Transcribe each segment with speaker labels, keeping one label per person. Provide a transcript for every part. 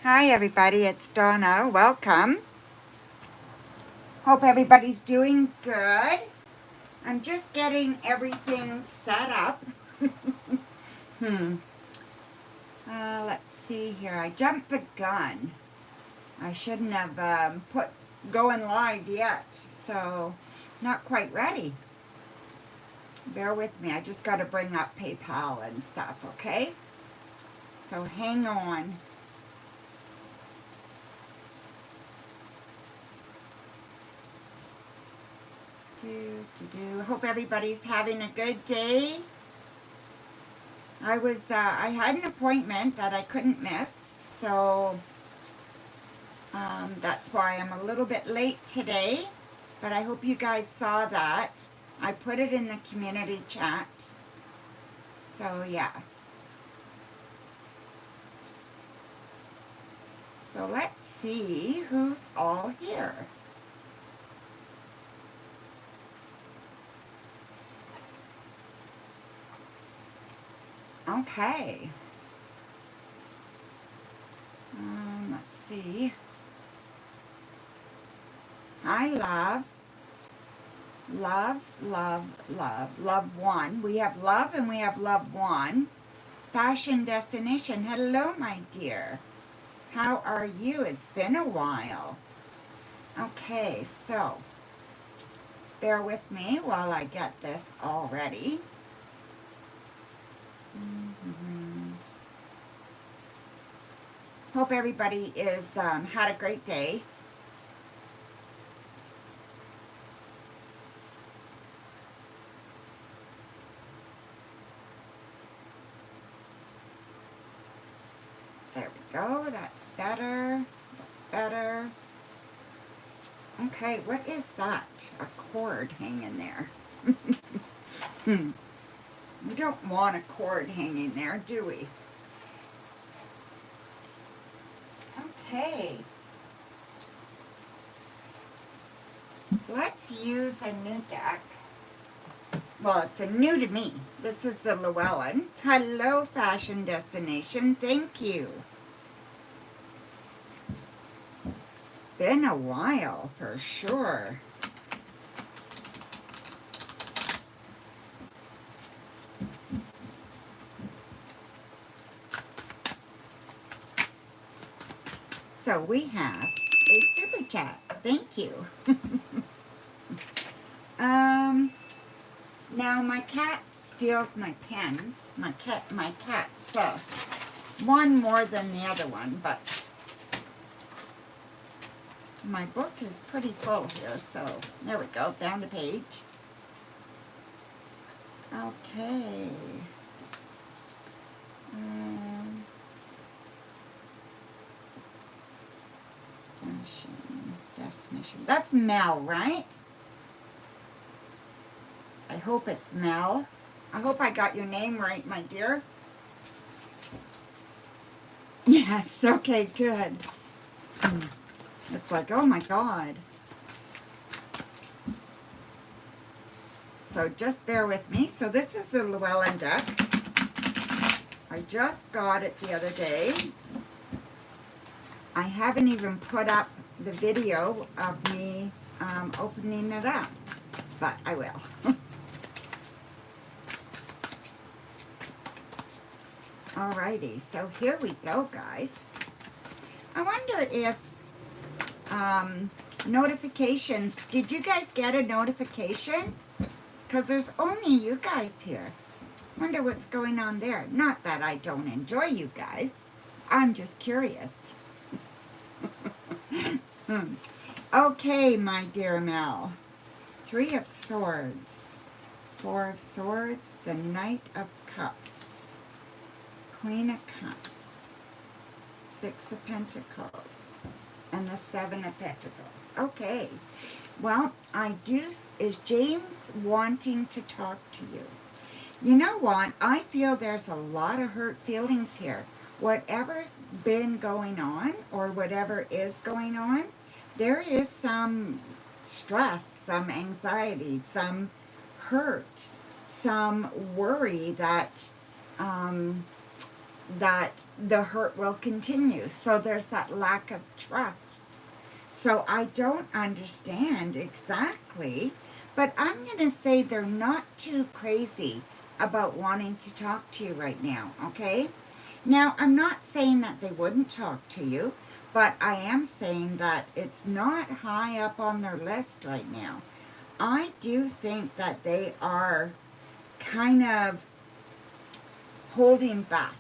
Speaker 1: Hi everybody, it's Donna. Welcome. Hope everybody's doing good. I'm just getting everything set up. hmm. Let's see here. I jumped the gun. I shouldn't have put going live yet, so not quite ready. Bear with me. I just got to bring up PayPal and stuff, okay? So hang on. Hope everybody's having a good day. I had an appointment that I couldn't miss, so that's why I'm a little bit late today, but I hope you guys saw that. I put it in the community chat, so yeah. So let's see who's all here. Okay. Let's see. Hi, love. Love one. We have love and we have love one. Fashion destination. Hello, my dear. How are you? It's been a while. Okay, so bear with me while I get this all ready. Hope everybody is had a great day. There we go. That's better. That's better. Okay, what is that? A cord hanging there. We don't want a cord hanging there, do we? Okay. Let's use a new deck. Well, it's a new to me. This is the Llewellyn. Hello, fashion destination. Thank you. It's been a while for sure. So we have a super chat. Thank you. Now my cat steals my pens. My cat's one more than the other one, but my book is pretty full here, so there we go. Found a page. Okay. Destination. That's Mel, right? I hope it's Mel. I hope I got your name right, my dear. Yes, okay, good. It's like, oh my God. So just bear with me. So this is the Llewellyn deck. I just got it the other day. I haven't even put up the video of me opening it up, but I will. Alrighty, so here we go, guys. I wonder if notifications, did you guys get a notification? Because there's only you guys here. Wonder what's going on there. Not that I don't enjoy you guys. I'm just curious. Okay, my dear Mel. 3 of Swords. 4 of Swords. The Knight of Cups. Queen of Cups. 6 of Pentacles. And the 7 of Pentacles. Okay. Well, is James wanting to talk to you? You know what? I feel there's a lot of hurt feelings here. Whatever's been going on or whatever is going on, there is some stress, some anxiety, some hurt, some worry that that the hurt will continue. So there's that lack of trust. So I don't understand exactly, but I'm going to say they're not too crazy about wanting to talk to you right now, okay? Now, I'm not saying that they wouldn't talk to you, but I am saying that it's not high up on their list right now. I do think that they are kind of holding back.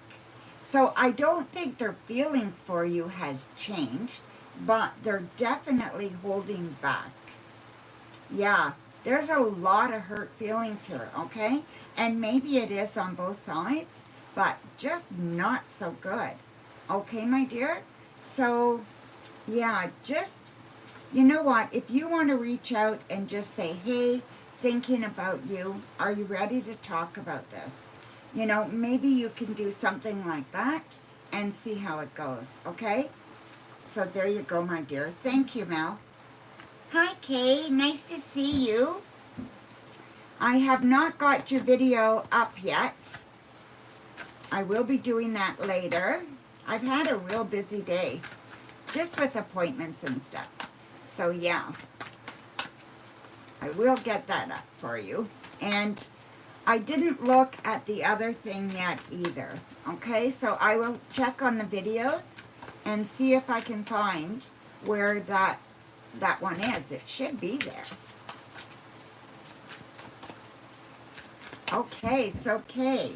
Speaker 1: So I don't think their feelings for you has changed, but they're definitely holding back. Yeah, there's a lot of hurt feelings here, okay? And maybe it is on both sides, but just not so good. Okay, my dear? So, yeah, just, you know what? If you want to reach out and just say, hey, thinking about you, are you ready to talk about this? You know, maybe you can do something like that and see how it goes, okay? So there you go, my dear. Thank you, Mel. Hi, Kay. Nice to see you. I have not got your video up yet. I will be doing that later. I've had a real busy day, just with appointments and stuff. So, yeah. I will get that up for you. And I didn't look at the other thing yet either. Okay, so I will check on the videos and see if I can find where that one is. It should be there. Okay, so Kay,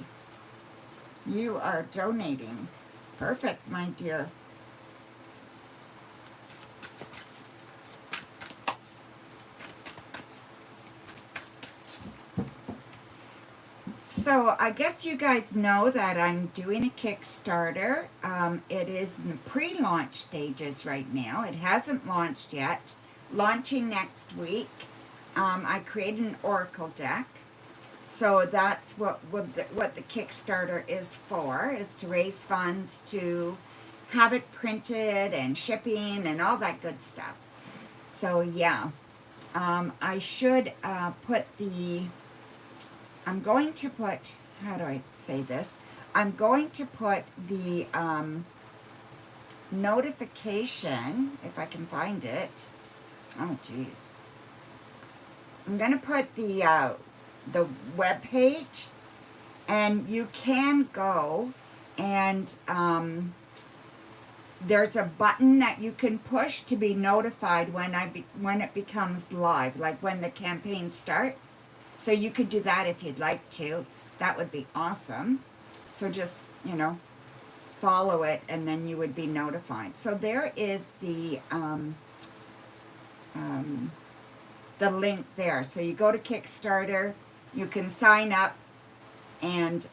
Speaker 1: you are donating. Perfect, my dear. So I guess you guys know that I'm doing a Kickstarter. It is in the pre-launch stages right now. It hasn't launched yet. Launching next week. I created an oracle deck. So that's what the Kickstarter is for, is to raise funds to have it printed and shipping and all that good stuff. So yeah, I should put the... I'm going to put, how do I say this? I'm going to put the notification, if I can find it. Oh, geez. I'm going to put the web page, and you can go and there's a button that you can push to be notified when it becomes live, like when the campaign starts. So you could do that if you'd like to. That would be awesome. So just, you know, follow it and then you would be notified. So there is the link there. So you go to Kickstarter, you can sign up and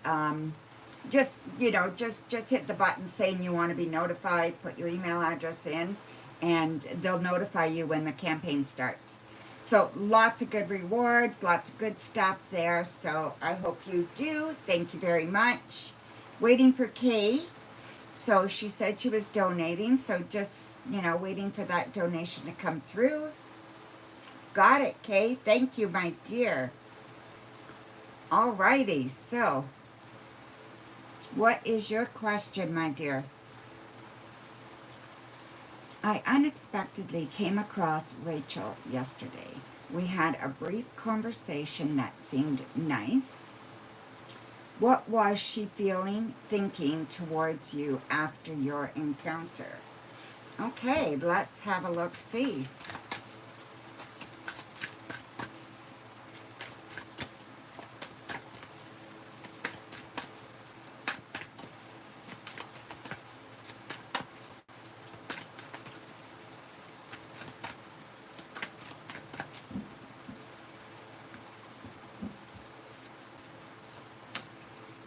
Speaker 1: just, you know, just hit the button saying you want to be notified, put your email address in, and they'll notify you when the campaign starts. So lots of good rewards, lots of good stuff there. So I hope you do. Thank you very much. Waiting for Kay. So she said she was donating. So just, you know, waiting for that donation to come through. Got it, Kay. Thank you, my dear. Alrighty. So what is your question, my dear? I unexpectedly came across Rachel yesterday. We had a brief conversation that seemed nice. What was she thinking towards you after your encounter? Okay, let's have a look-see.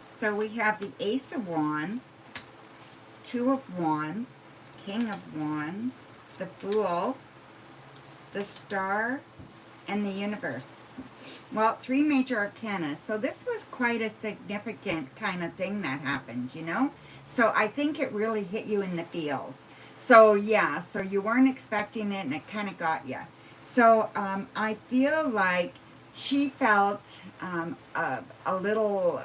Speaker 1: So we have the Ace of Wands, Two of Wands, King of Wands, the Fool, the Star, and the Universe. Well, 3 major arcana. So this was quite a significant kind of thing that happened, you know? So I think it really hit you in the feels. So yeah, so you weren't expecting it and it kind of got you. So I feel like she felt a little...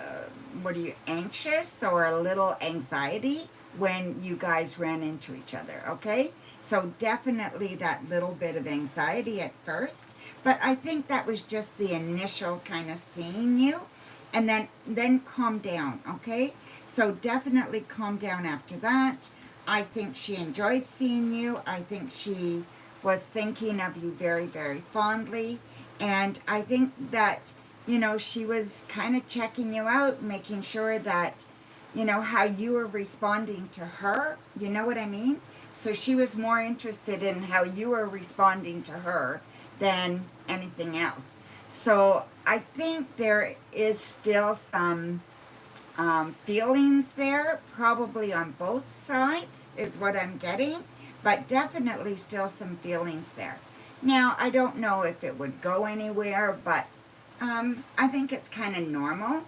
Speaker 1: what are you, anxious or a little anxiety when you guys ran into each other, okay? So definitely that little bit of anxiety at first, but I think that was just the initial kind of seeing you, and then calm down, okay? So definitely calm down after that. I think she enjoyed seeing you. I think she was thinking of you very, very fondly, and I think that, you know, she was kind of checking you out, making sure that, you know, how you were responding to her, you know what I mean? So she was more interested in how you were responding to her than anything else. So I think there is still some feelings there, probably on both sides is what I'm getting, but definitely still some feelings there. Now, I don't know if it would go anywhere, but I think it's kind of normal.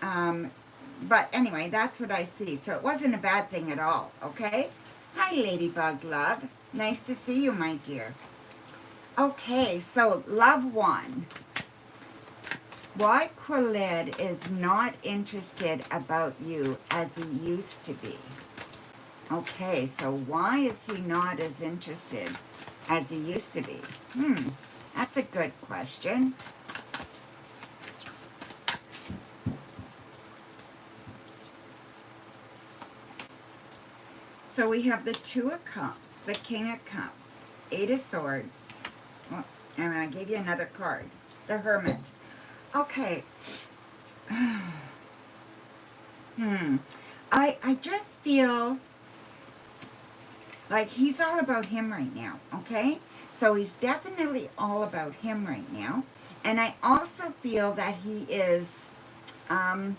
Speaker 1: But anyway, that's what I see. So it wasn't a bad thing at all, okay? Hi, Ladybug Love. Nice to see you, my dear. Okay, so love one. Why Khalid is not interested about you as he used to be. Okay, so why is he not as interested as he used to be? That's a good question. So we have the Two of Cups, the King of Cups, Eight of Swords, well, and I gave you another card, the Hermit. Okay. I just feel like he's all about him right now, okay? So he's definitely all about him right now. And I also feel that he is kind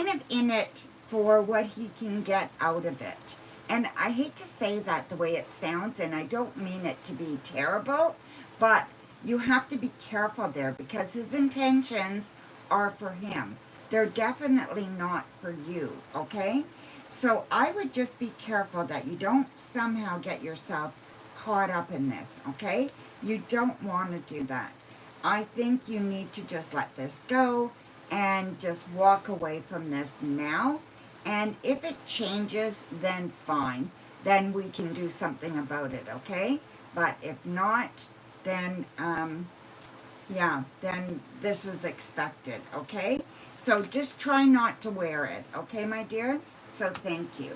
Speaker 1: of in it for what he can get out of it. And I hate to say that the way it sounds, and I don't mean it to be terrible, but you have to be careful there because his intentions are for him. They're definitely not for you, okay? So I would just be careful that you don't somehow get yourself caught up in this, okay? You don't want to do that. I think you need to just let this go and just walk away from this now. And if it changes, then fine. Then we can do something about it, okay? But if not, then, yeah, then this was expected, okay? So just try not to wear it, okay, my dear? So thank you.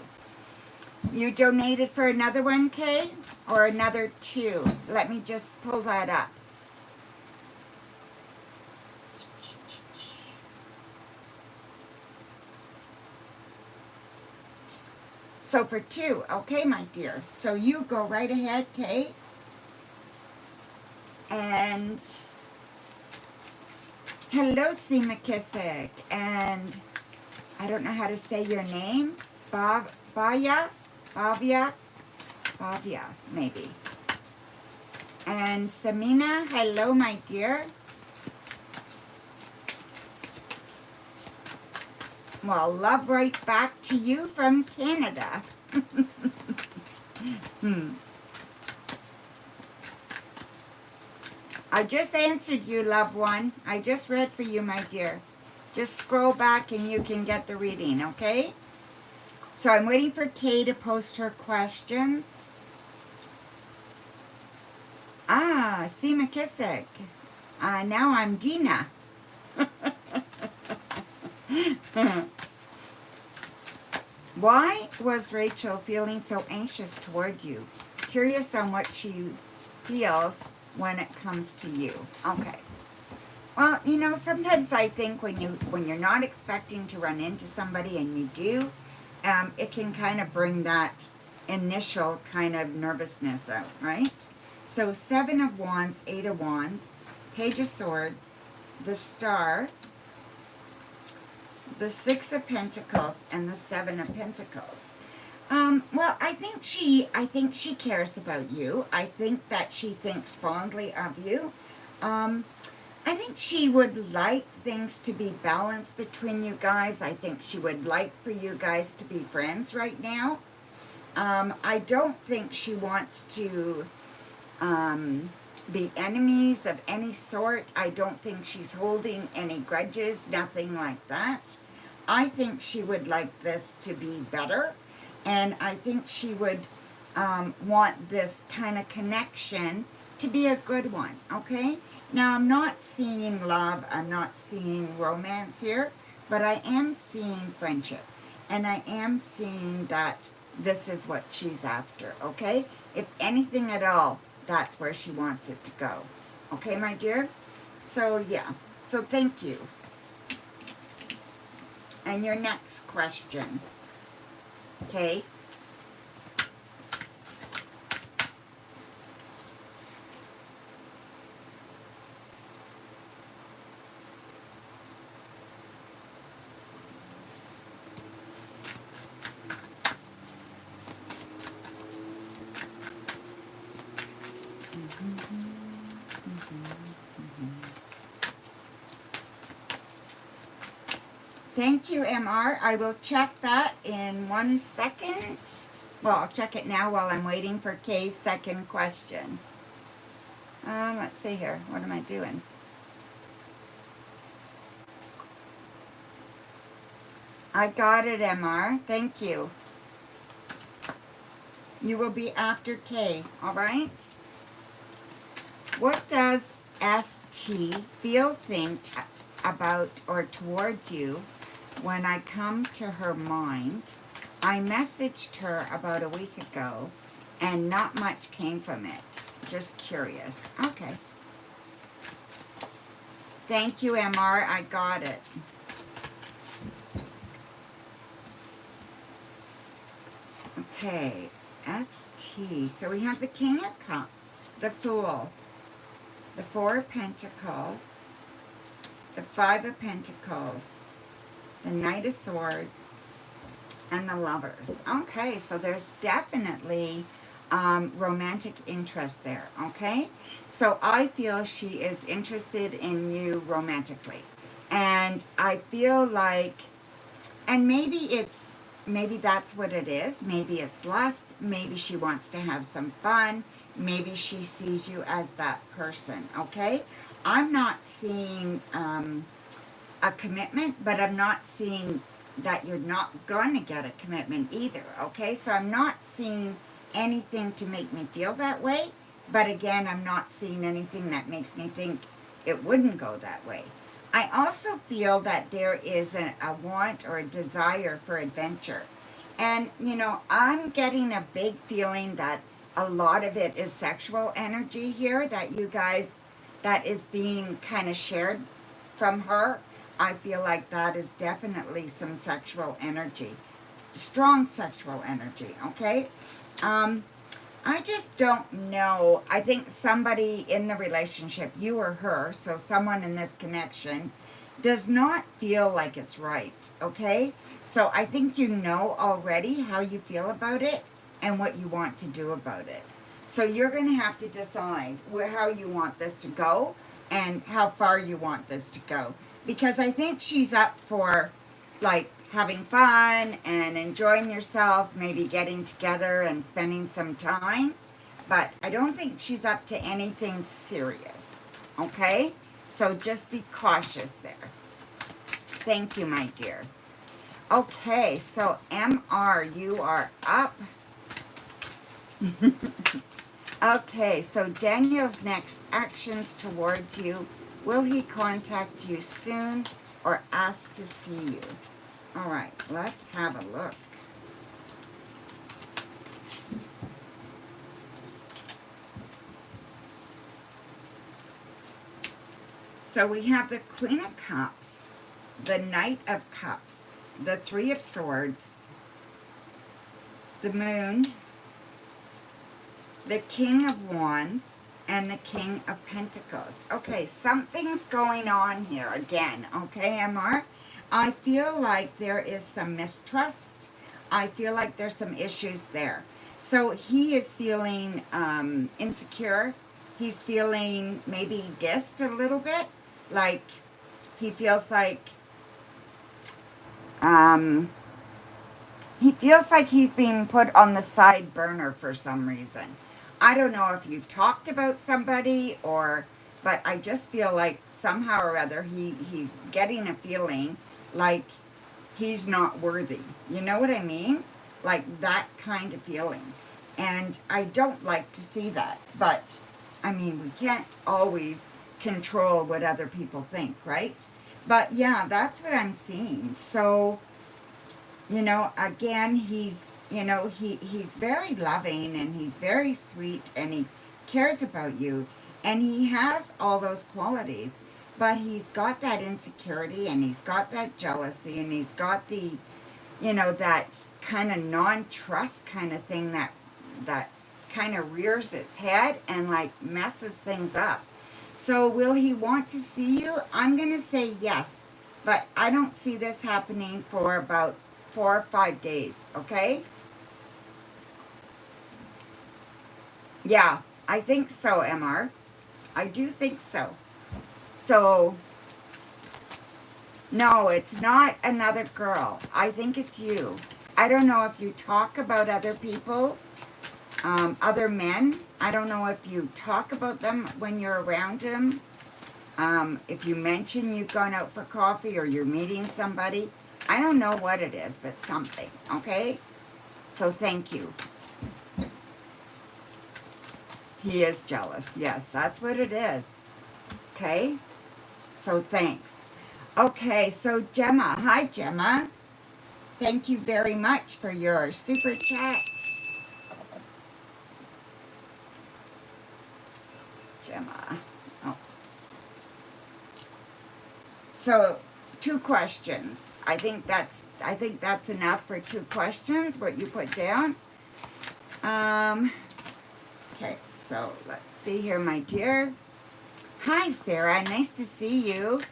Speaker 1: You donated for another one, Kay? Or another two? Let me just pull that up. So for two, okay, my dear. So you go right ahead, Kay. And hello, C. McKissick. And I don't know how to say your name. Bavia, maybe. And Samina, hello, my dear. Well, love right back to you from Canada. I just answered you, loved one. I just read for you, my dear. Just scroll back and you can get the reading, okay? So I'm waiting for Kay to post her questions. C. McKissick. Now I'm Dina. Why was Rachel feeling so anxious toward you? Curious on what she feels when it comes to you. Okay. Well, you know, sometimes I think when you're not expecting to run into somebody and you do, it can kind of bring that initial kind of nervousness out, right? So 7 of Wands, 8 of Wands, Page of Swords, the Star, the 6 of Pentacles, and the 7 of Pentacles. Well, I think she cares about you. I think that she thinks fondly of you. I think she would like things to be balanced between you guys. I think she would like for you guys to be friends right now. I don't think she wants to be enemies of any sort. I don't think she's holding any grudges, nothing like that. I think she would like this to be better, and I think she would want this kind of connection to be a good one, okay? Now, I'm not seeing love, I'm not seeing romance here, but I am seeing friendship, and I am seeing that this is what she's after, okay? If anything at all, that's where she wants it to go. Okay, my dear? So, yeah. So, thank you. And your next question. Okay? Thank you, MR. I will check that in 1 second. Well, I'll check it now while I'm waiting for Kay's second question. Let's see here. What am I doing? I got it, MR. Thank you. You will be after Kay, all right? What does ST feel, think about, or towards you when I come to her mind? I messaged her about a week ago and not much came from it. Just curious. Okay. Thank you, MR. I got it. Okay. ST. So we have the King of Cups, the Fool, the Four of Pentacles, the Five of Pentacles, the Knight of Swords, and the Lovers. Okay, so there's definitely romantic interest there, okay? So I feel she is interested in you romantically. And I feel like, and maybe that's what it is. Maybe it's lust. Maybe she wants to have some fun. Maybe she sees you as that person, okay? I'm not seeing a commitment, but I'm not seeing that you're not going to get a commitment either, okay? So I'm not seeing anything to make me feel that way, but again, I'm not seeing anything that makes me think it wouldn't go that way. I also feel that there is a want or a desire for adventure. And, you know, I'm getting a big feeling that a lot of it is sexual energy here that you guys, that is being kind of shared from her. I feel like that is definitely some sexual energy, strong sexual energy, okay? I just don't know. I think somebody in the relationship, you or her, so someone in this connection, does not feel like it's right, okay? So I think you know already how you feel about it and what you want to do about it. So you're going to have to decide how you want this to go and how far you want this to go. Because I think she's up for, like, having fun and enjoying yourself, maybe getting together and spending some time. But I don't think she's up to anything serious, okay? So just be cautious there. Thank you, my dear. Okay, so MR, you are up. Okay, so Daniel's next actions towards you. Will he contact you soon or ask to see you? All right, let's have a look. So we have the Queen of Cups, the Knight of Cups, the Three of Swords, the Moon, the King of Wands, and the King of Pentacles. Okay, something's going on here again, okay, MR? I feel like there is some mistrust. I feel like there's some issues there. So he is feeling insecure. He's feeling maybe dissed a little bit. Like he feels like he's being put on the side burner for some reason. I don't know if you've talked about somebody or, but I just feel like somehow or other he's getting a feeling like he's not worthy. You know what I mean? Like that kind of feeling. And I don't like to see that. But, I mean, we can't always control what other people think, right? But yeah, that's what I'm seeing. So, you know, again, he's very loving and he's very sweet and he cares about you and he has all those qualities, but he's got that insecurity and he's got that jealousy and he's got the, you know, that kind of non-trust kind of thing that kind of rears its head and like messes things up. So will he want to see you? I'm going to say yes, but I don't see this happening for about 4 or 5 days, okay? Yeah, I think so, MR. I do think so. So, no, it's not another girl. I think it's you. I don't know if you talk about other people, other men. I don't know if you talk about them when you're around them. If you mention you've gone out for coffee or you're meeting somebody. I don't know what it is, but something, okay? So thank you. He is jealous. Yes, that's what it is. Okay? So thanks. Okay, so Gemma. Hi, Gemma. Thank you very much for your super chat. Gemma. Oh. So 2 questions. I think that's enough for 2 questions, what you put down. Okay, so let's see here, my dear. Hi, Sarah. Nice to see you.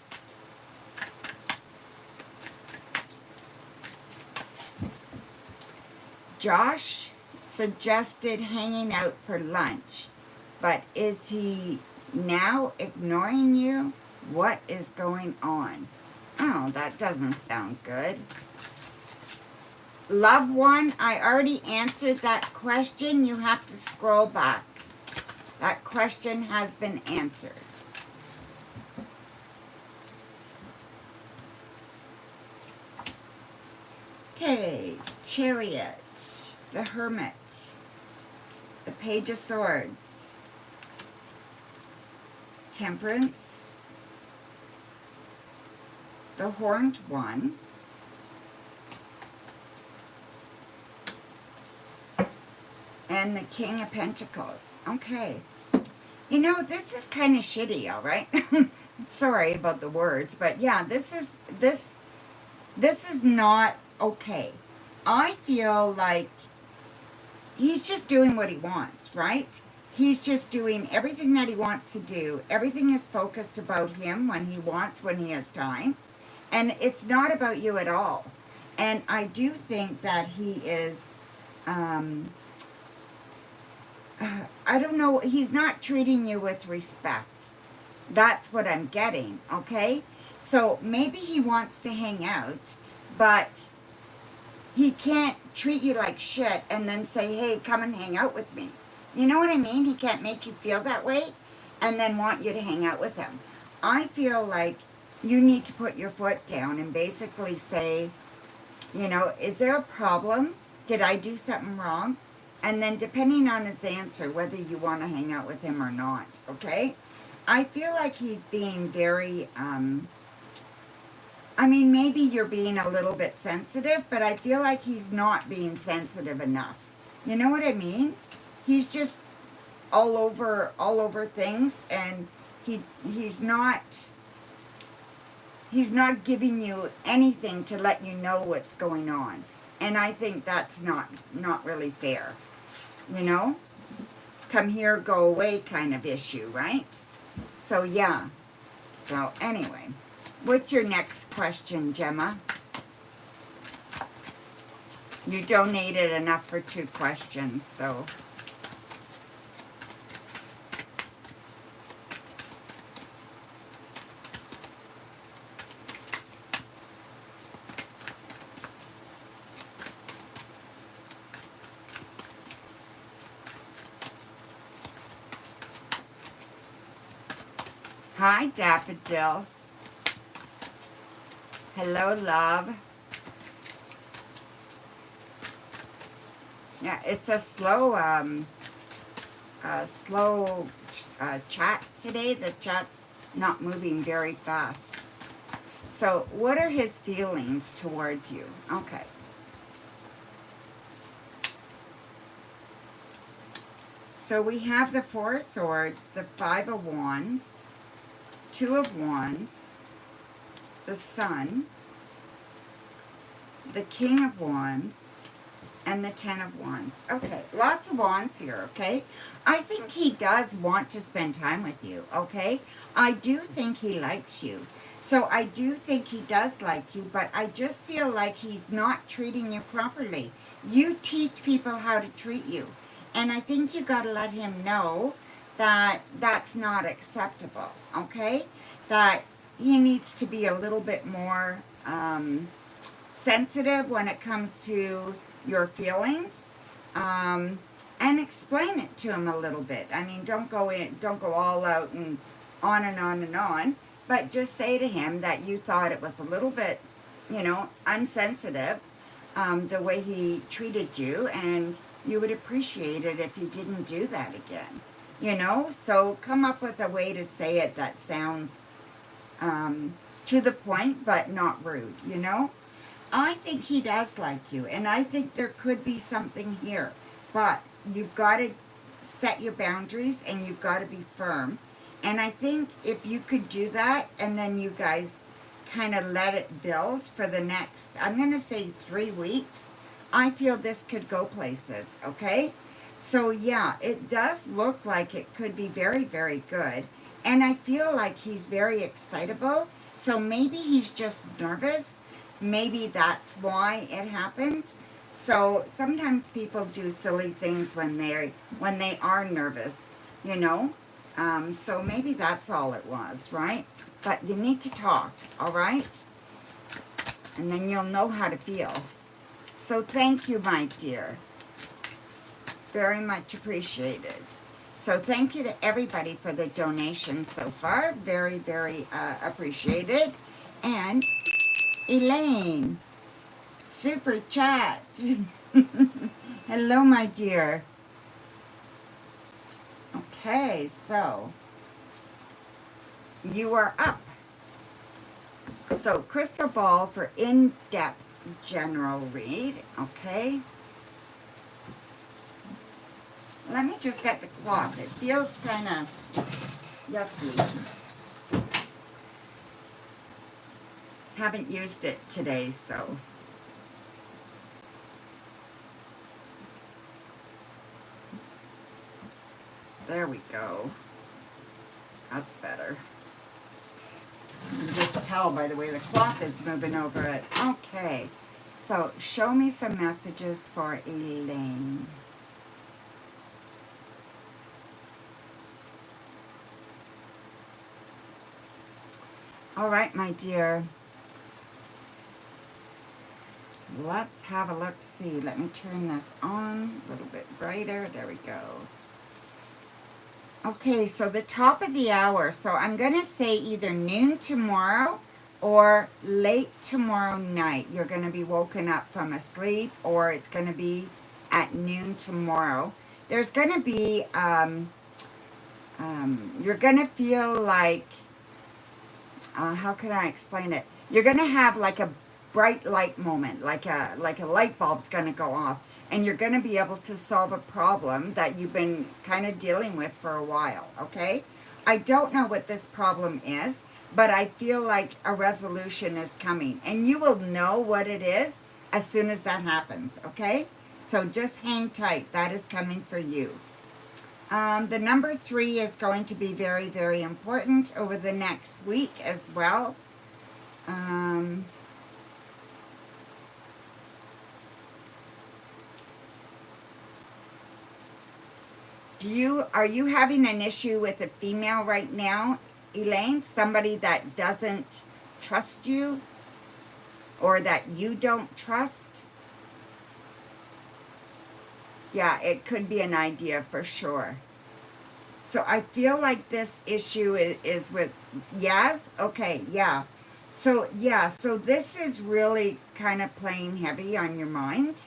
Speaker 1: Josh suggested hanging out for lunch, but is he now ignoring you? What is going on? Oh, that doesn't sound good. Loved one, I already answered that question. You have to scroll back. That question has been answered. Okay, Chariot, the Hermit, the Page of Swords, Temperance, the Horned One, and the King of Pentacles. Okay. You know, this is kind of shitty, all right? Sorry about the words, but yeah, this is not okay. I feel like he's just doing what he wants, right? He's just doing everything that he wants to do. Everything is focused about him when he wants, when he has time. And it's not about you at all. And I do think that he is, I don't know, he's not treating you with respect. That's what I'm getting, okay? So maybe he wants to hang out, but he can't treat you like shit and then say, hey, come and hang out with me. You know what I mean? He can't make you feel that way and then want you to hang out with him. I feel like you need to put your foot down and basically say, you know, is there a problem? Did I do something wrong? And then depending on his answer, whether you want to hang out with him or not, okay? I feel like he's being very, I mean, maybe you're being a little bit sensitive, but I feel like he's not being sensitive enough. You know what I mean? He's just all over things, and he's not giving you anything to let you know what's going on. And I think that's not really fair. You know? Come here, go away kind of issue, right? So yeah. So anyway, what's your next question, Gemma? You donated enough for 2 questions, so. Hi, Daffodil. Hello, love. Yeah, it's a slow, chat today. The chat's not moving very fast. So, what are his feelings towards you? Okay. So we have the Four of Swords, the Five of Wands, Two of Wands, the Sun, the King of Wands, and the Ten of Wands. Okay, lots of wands here, okay? I think he does want to spend time with you, okay? I do think he likes you. So I do think he does like you, but I just feel like he's not treating you properly. You teach people how to treat you. And I think you got to let him know that that's not acceptable, okay? That he needs to be a little bit more sensitive when it comes to your feelings, and explain it to him a little bit. I mean, don't go all out and on and on and on, but just say to him that you thought it was a little bit, unsensitive, the way he treated you, and you would appreciate it if he didn't do that again, So come up with a way to say it that sounds to the point, but not rude, I think he does like you, and I think there could be something here, but you've got to set your boundaries, and you've got to be firm. And I think if you could do that, and then you guys kind of let it build for the next, I'm going to say 3 weeks, I feel this could go places, okay? So yeah, it does look like it could be very, very good. And I feel like he's very excitable. So maybe he's just nervous. Maybe that's why it happened. So sometimes people do silly things when they are nervous, So maybe that's all it was, right? But you need to talk, all right? And then you'll know how to feel. So thank you, my dear. Very much appreciated. So thank you to everybody for the donation so far. Very, very appreciated. And Elaine, super chat. Hello, my dear. Okay, so you are up. So crystal ball for in-depth general read, okay? Let me just get the cloth. It feels kind of yucky. Haven't used it today, so. There we go. That's better. You can just tell by the way the cloth is moving over it. Okay, so show me some messages for Elaine. All right, my dear. Let's have a look-see. Let me turn this on a little bit brighter. There we go. Okay, so the top of the hour. So I'm going to say either noon tomorrow or late tomorrow night. You're going to be woken up from a sleep, or it's going to be at noon tomorrow. There's going to be, you're going to feel like, how can I explain it? You're going to have like a bright light moment, like a light bulb's going to go off, and you're going to be able to solve a problem that you've been kind of dealing with for a while, okay? I don't know what this problem is, but I feel like a resolution is coming, and you will know what it is as soon as that happens, okay? So just hang tight. That is coming for you. The number 3 is going to be very, very important over the next week as well. Are you having an issue with a female right now, Elaine? Somebody that doesn't trust you, or that you don't trust? Yeah, it could be an idea for sure. So I feel like this issue is with Yaz. Okay, yeah. So, yeah, so this is really kind of playing heavy on your mind.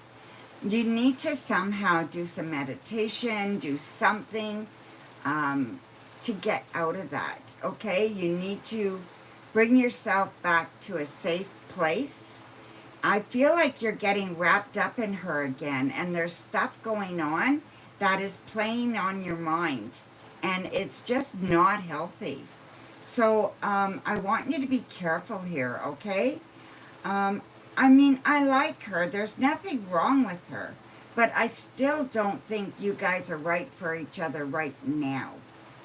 Speaker 1: You need to somehow do some meditation, do something to get out of that, okay? You need to bring yourself back to a safe place. I feel like you're getting wrapped up in her again, and there's stuff going on that is playing on your mind, and it's just not healthy. So I want you to be careful here, okay? I mean, I like her. There's nothing wrong with her. But I still don't think you guys are right for each other right now.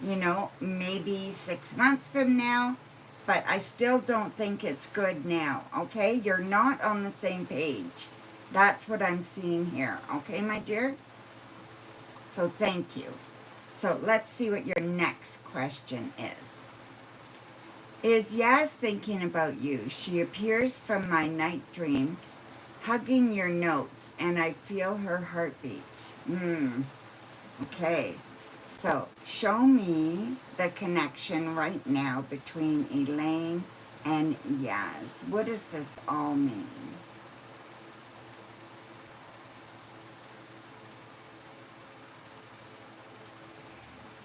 Speaker 1: You know, maybe 6 months from now. But I still don't think it's good now, okay? You're not on the same page. That's what I'm seeing here, okay, my dear? So thank you. So let's see what your next question is. Is Yaz thinking about you? She appears from my night dream, hugging your notes, and I feel her heartbeat. Okay. So show me the connection right now between Elaine and Yaz. What does this all mean?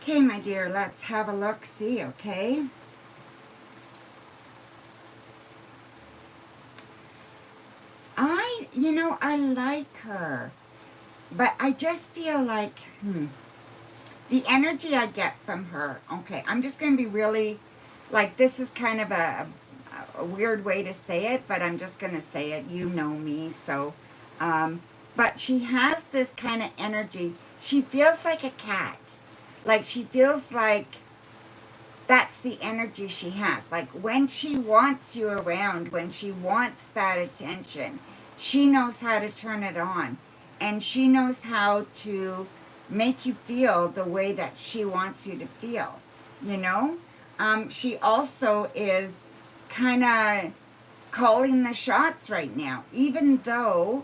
Speaker 1: Okay, my dear, let's have a look-see, okay? I like her, but I just feel like, the energy I get from her, okay, I'm just going to be really, like, this is kind of a weird way to say it, but I'm just going to say it. You know me, so, but she has this kind of energy. She feels like a cat. Like, she feels like that's the energy she has. Like, when she wants you around, when she wants that attention, she knows how to turn it on. And she knows how to make you feel the way that she wants you to feel, you know? She also is kind of calling the shots right now, even though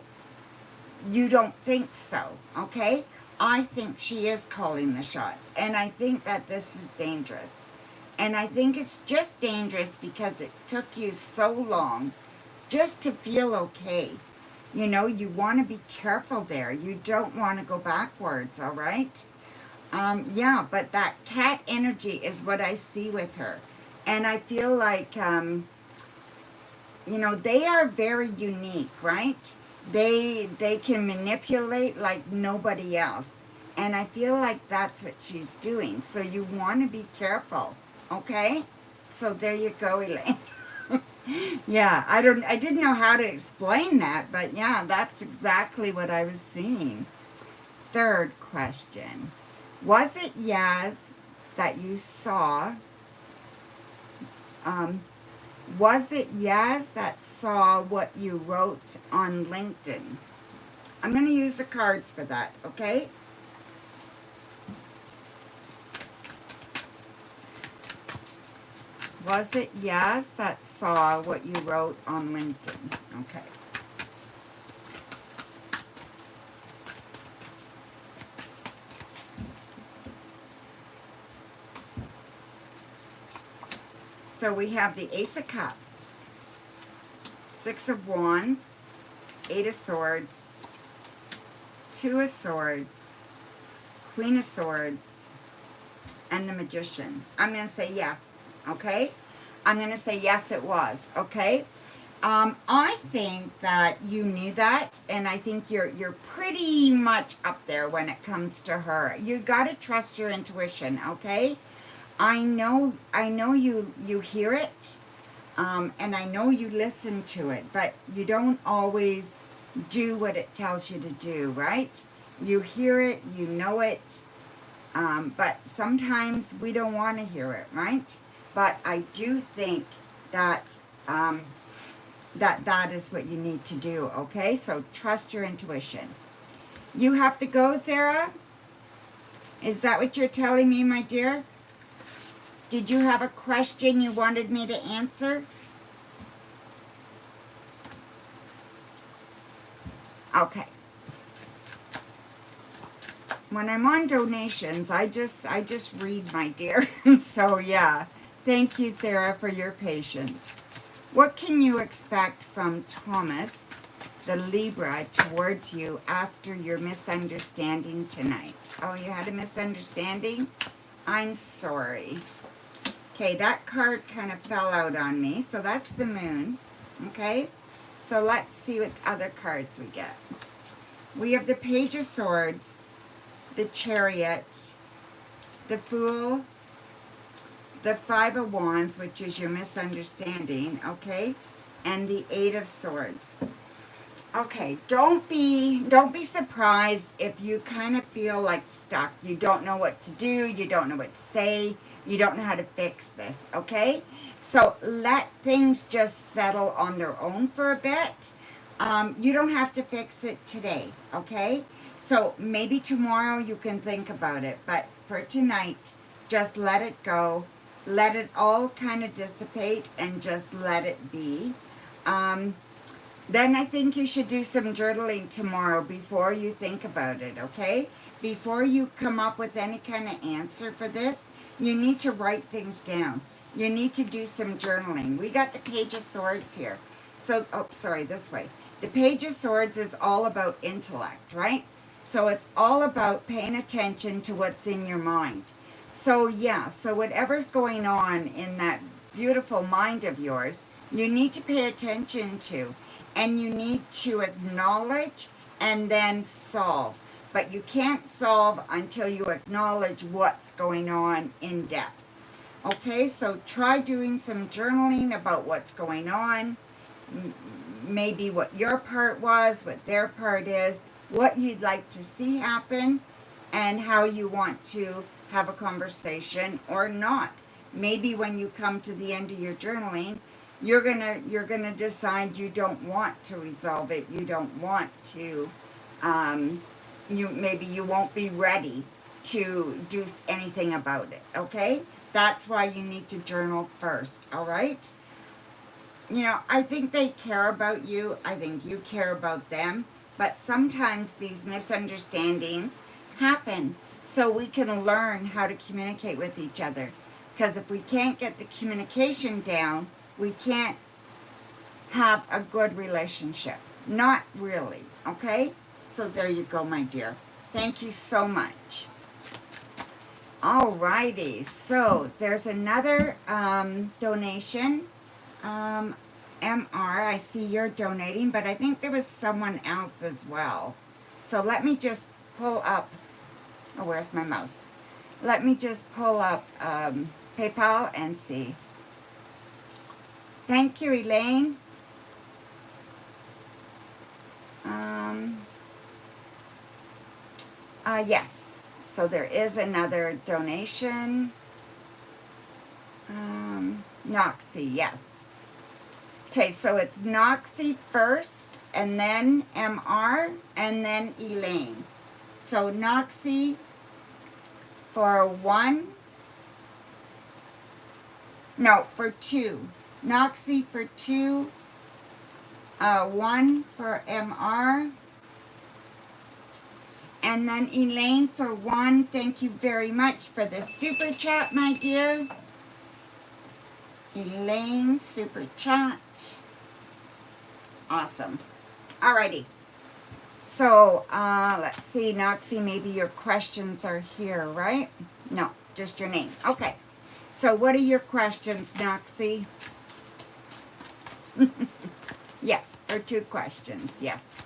Speaker 1: you don't think so, okay? I think she is calling the shots, and I think that this is dangerous. And I think it's just dangerous because it took you so long just to feel okay. You know, you want to be careful there. You don't want to go backwards, all right? Yeah, but that cat energy is what I see with her. And I feel like, they are very unique, right? They can manipulate like nobody else. And I feel like that's what she's doing. So you want to be careful, okay? So there you go, Elaine. Yeah, I didn't know how to explain that, but yeah, that's exactly what I was seeing. Third question. Was it Yaz that you saw? Was it Yaz that saw what you wrote on LinkedIn? I'm going to use the cards for that, okay? Was it Yaz that saw what you wrote on LinkedIn? Okay. So we have the Ace of Cups, Six of Wands, Eight of Swords, Two of Swords, Queen of Swords, and the Magician. I'm going to say yes, okay? I'm going to say yes, it was, okay? I think that you knew that, and I think you're pretty much up there when it comes to her. You got to trust your intuition, okay? I know you hear it, and I know you listen to it, but you don't always do what it tells you to do, right? You hear it, you know it, but sometimes we don't want to hear it, right? But I do think that that is what you need to do, okay? So trust your intuition. You have to go, Sarah? Is that what you're telling me, my dear? Did you have a question you wanted me to answer? Okay. when I'm on donations, I just read, my dear. So yeah, thank you, Sarah, for your patience. What can you expect from Thomas, the Libra, towards you after your misunderstanding tonight? Oh, you had a misunderstanding? I'm sorry. Okay, that card kind of fell out on me, so that's the moon. Okay, so let's see what other cards we get. We have the Page of Swords, the Chariot, the Fool, the Five of Wands, which is your misunderstanding, okay, and the Eight of Swords. Okay, don't be surprised if you kind of feel like stuck. You don't know what to do, you don't know what to say, you don't know how to fix this, okay? So let things just settle on their own for a bit. You don't have to fix it today, okay? So maybe tomorrow you can think about it, but for tonight, just let it go. Let it all kind of dissipate and just let it be. Then I think you should do some journaling tomorrow before you think about it, okay? Before you come up with any kind of answer for this, you need to write things down. You need to do some journaling. We got the Page of Swords here. So, oh, sorry, this way. The Page of Swords is all about intellect, right? So it's all about paying attention to what's in your mind. So yeah, so whatever's going on in that beautiful mind of yours, you need to pay attention to. And you need to acknowledge and then solve. But you can't solve until you acknowledge what's going on in depth. Okay, so try doing some journaling about what's going on. Maybe what your part was, what their part is, what you'd like to see happen, and how you want to have a conversation or not. Maybe when you come to the end of your journaling, you're gonna decide you don't want to resolve it. You don't want to. Maybe you won't be ready to do anything about it. Okay, that's why you need to journal first. All right. You know, I think they care about you. I think you care about them. But sometimes these misunderstandings happen, so we can learn how to communicate with each other. Because if we can't get the communication down, we can't have a good relationship. Not really, okay? So there you go, my dear. Thank you so much. Alrighty, so there's another donation. MR, I see you're donating, but I think there was someone else as well. So let me just pull up, oh, where's my mouse? Let me just pull up PayPal and see. Thank you, Elaine. Yes, so there is another donation. Noxie, yes. Okay, so it's Noxie first, and then MR, and then Elaine. So Noxie for two. Noxie for 2, 1 for MR, and then Elaine for 1. Thank you very much for the super chat, my dear. Elaine, super chat. Awesome. Alrighty. So, let's see, Noxie, maybe your questions are here, right? No, just your name. Okay. So what are your questions, Noxie? Yeah, there are 2 questions, yes.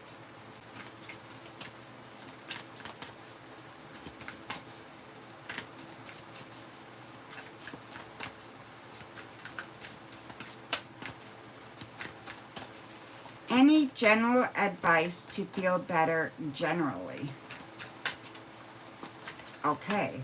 Speaker 1: Any general advice to feel better generally? Okay.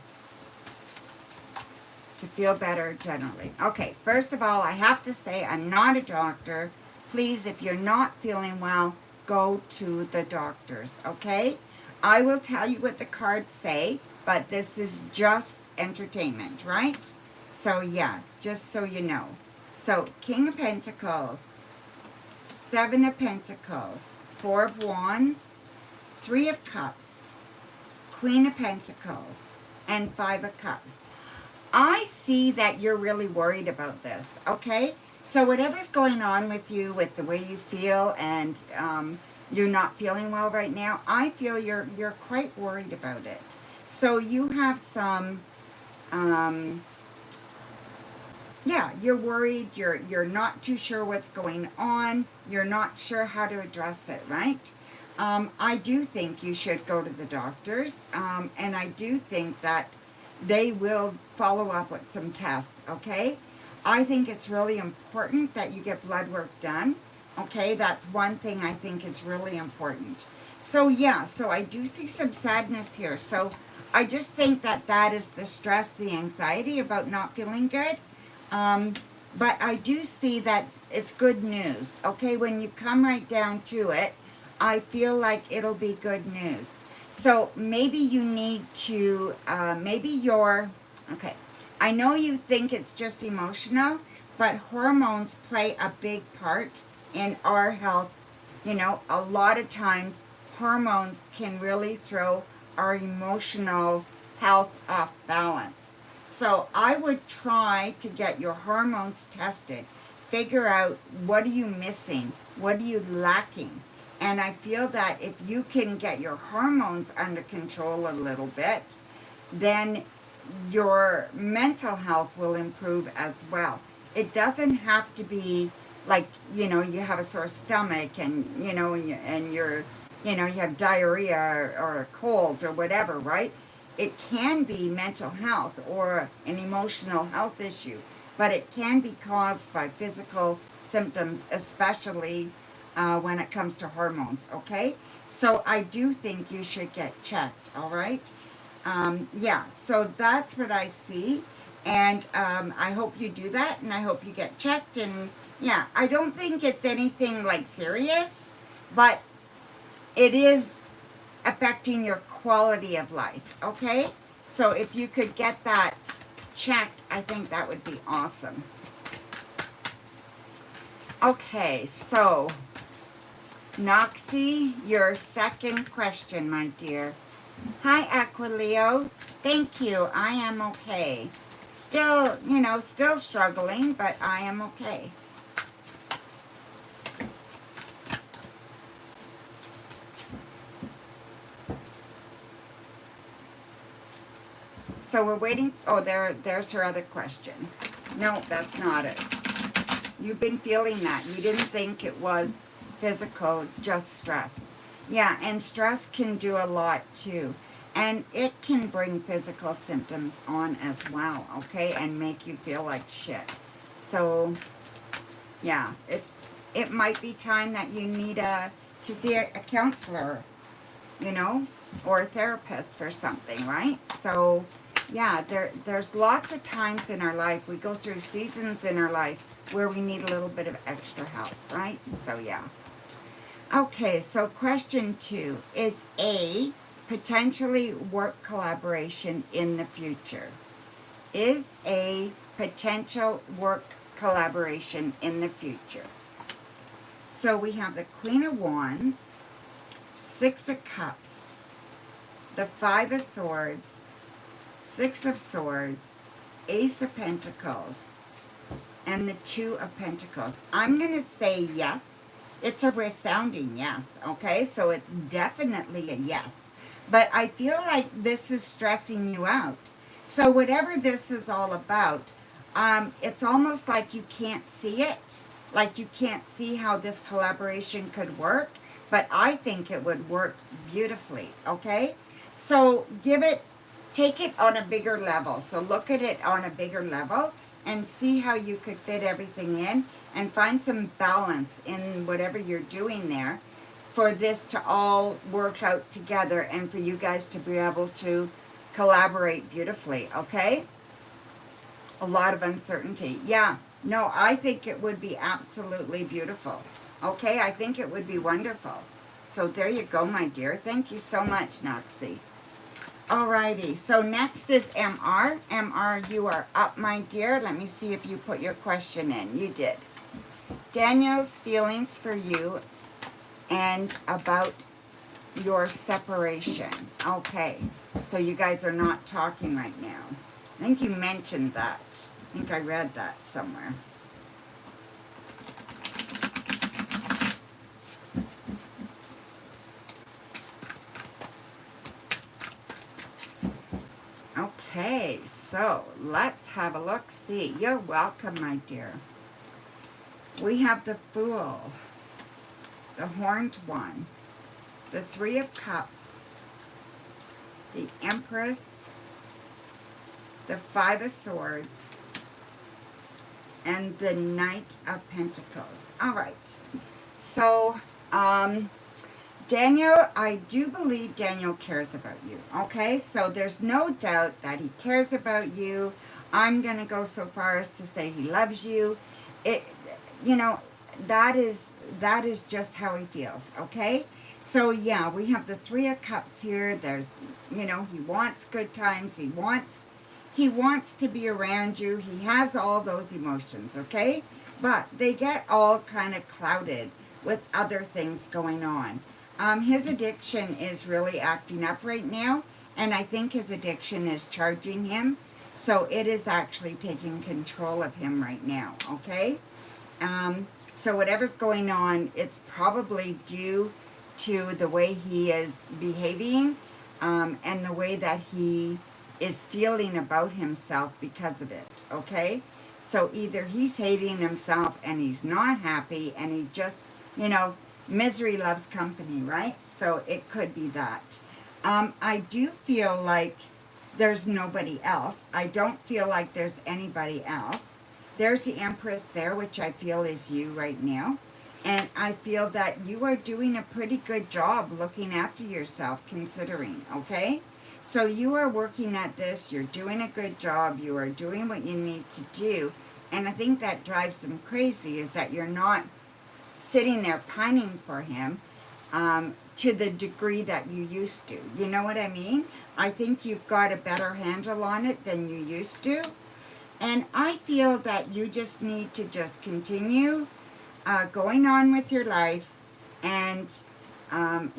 Speaker 1: To feel better generally. Okay, first of all, I have to say I'm not a doctor. Please, if you're not feeling well, go to the doctors, okay? I will tell you what the cards say, but this is just entertainment, right? So yeah, just so you know. So, King of Pentacles, 7 of Pentacles, 4 of Wands, 3 of Cups, Queen of Pentacles, and Five of Cups. I see that you're really worried about this, okay? So whatever's going on with you, with the way you feel, and you're not feeling well right now, I feel you're quite worried about it. So you have some, yeah, you're worried, you're not too sure what's going on, you're not sure how to address it, right? I do think you should go to the doctors, and I do think that they will follow up with some tests, okay? I think it's really important that you get blood work done, okay? That's one thing I think is really important. So yeah, so I do see some sadness here. So I just think that that is the stress, the anxiety about not feeling good. But I do see that it's good news, okay? When you come right down to it, I feel like it'll be good news. So maybe you need to, okay, I know you think it's just emotional, but hormones play a big part in our health. You know, a lot of times hormones can really throw our emotional health off balance. So I would try to get your hormones tested, figure out what are you missing, what are you lacking. And I feel that if you can get your hormones under control a little bit, then your mental health will improve as well. It doesn't have to be like, you know, you have a sore stomach and, you know, you have diarrhea or a cold or whatever, right? It can be mental health or an emotional health issue, but it can be caused by physical symptoms, especially when it comes to hormones, okay? So I do think you should get checked, all right? Yeah, so that's what I see, and I hope you do that, and I hope you get checked, and yeah, I don't think it's anything like serious, but it is affecting your quality of life, okay? So if you could get that checked, I think that would be awesome. Okay, so Noxie, your second question, my dear. Hi, Aquileo. Thank you. I am okay. Still, you know, still struggling, but I am okay. So we're waiting. Oh, there's her other question. No, that's not it. You've been feeling that. You didn't think it was physical, just stress. Yeah, and stress can do a lot too. And it can bring physical symptoms on as well, okay? And make you feel like shit. So, yeah, it might be time that you need to see a counselor, you know, or a therapist for something, right? So, yeah, there's lots of times in our life, we go through seasons in our life where we need a little bit of extra help, right? So, yeah. Okay, so question 2. Is A, potentially work collaboration in the future? Is a potential work collaboration in the future? So we have the Queen of Wands, Six of Cups, the Five of Swords, Six of Swords, Ace of Pentacles, and the Two of Pentacles. I'm going to say yes. It's a resounding yes, okay? So it's definitely a yes. But I feel like this is stressing you out. So whatever this is all about, it's almost like you can't see it. Like you can't see how this collaboration could work. But I think it would work beautifully, okay? So take it on a bigger level. So look at it on a bigger level and see how you could fit everything in and find some balance in whatever you're doing there for this to all work out together and for you guys to be able to collaborate beautifully, okay? A lot of uncertainty. Yeah, no, I think it would be absolutely beautiful, okay? I think it would be wonderful. So there you go, my dear. Thank you so much, Noxie. Alrighty, so next is MR. MR, you are up, my dear. Let me see if you put your question in. You did. Daniel's feelings for you and about your separation. Okay. So you guys are not talking right now. I think you mentioned that. I think I read that somewhere. Okay, so let's have a look. See, you're welcome, my dear. We have the Fool, the Horned One, the Three of Cups, the Empress, the Five of Swords, and the Knight of Pentacles. All right. So, Daniel, I do believe Daniel cares about you. Okay? So there's no doubt that he cares about you. I'm going to go so far as to say he loves you. You know, that is just how he feels. Okay? So yeah, we have the Three of Cups here. There's, you know, he wants good times. He wants to be around you. He has all those emotions, okay? But they get all kind of clouded with other things going on. His addiction is really acting up right now, and I think his addiction is charging him. So it is actually taking control of him right now, okay? So whatever's going on, it's probably due to the way he is behaving, and the way that he is feeling about himself because of it, okay? So either he's hating himself and he's not happy and he just, you know, misery loves company, right? So it could be that. I do feel like there's nobody else. I don't feel like there's anybody else. There's the Empress there, which I feel is you right now. And I feel that you are doing a pretty good job looking after yourself, considering, okay? So you are working at this, you're doing a good job, you are doing what you need to do. And I think that drives them crazy, is that you're not sitting there pining for him to the degree that you used to. You know what I mean? I think you've got a better handle on it than you used to. And I feel that you just need to just continue going on with your life, and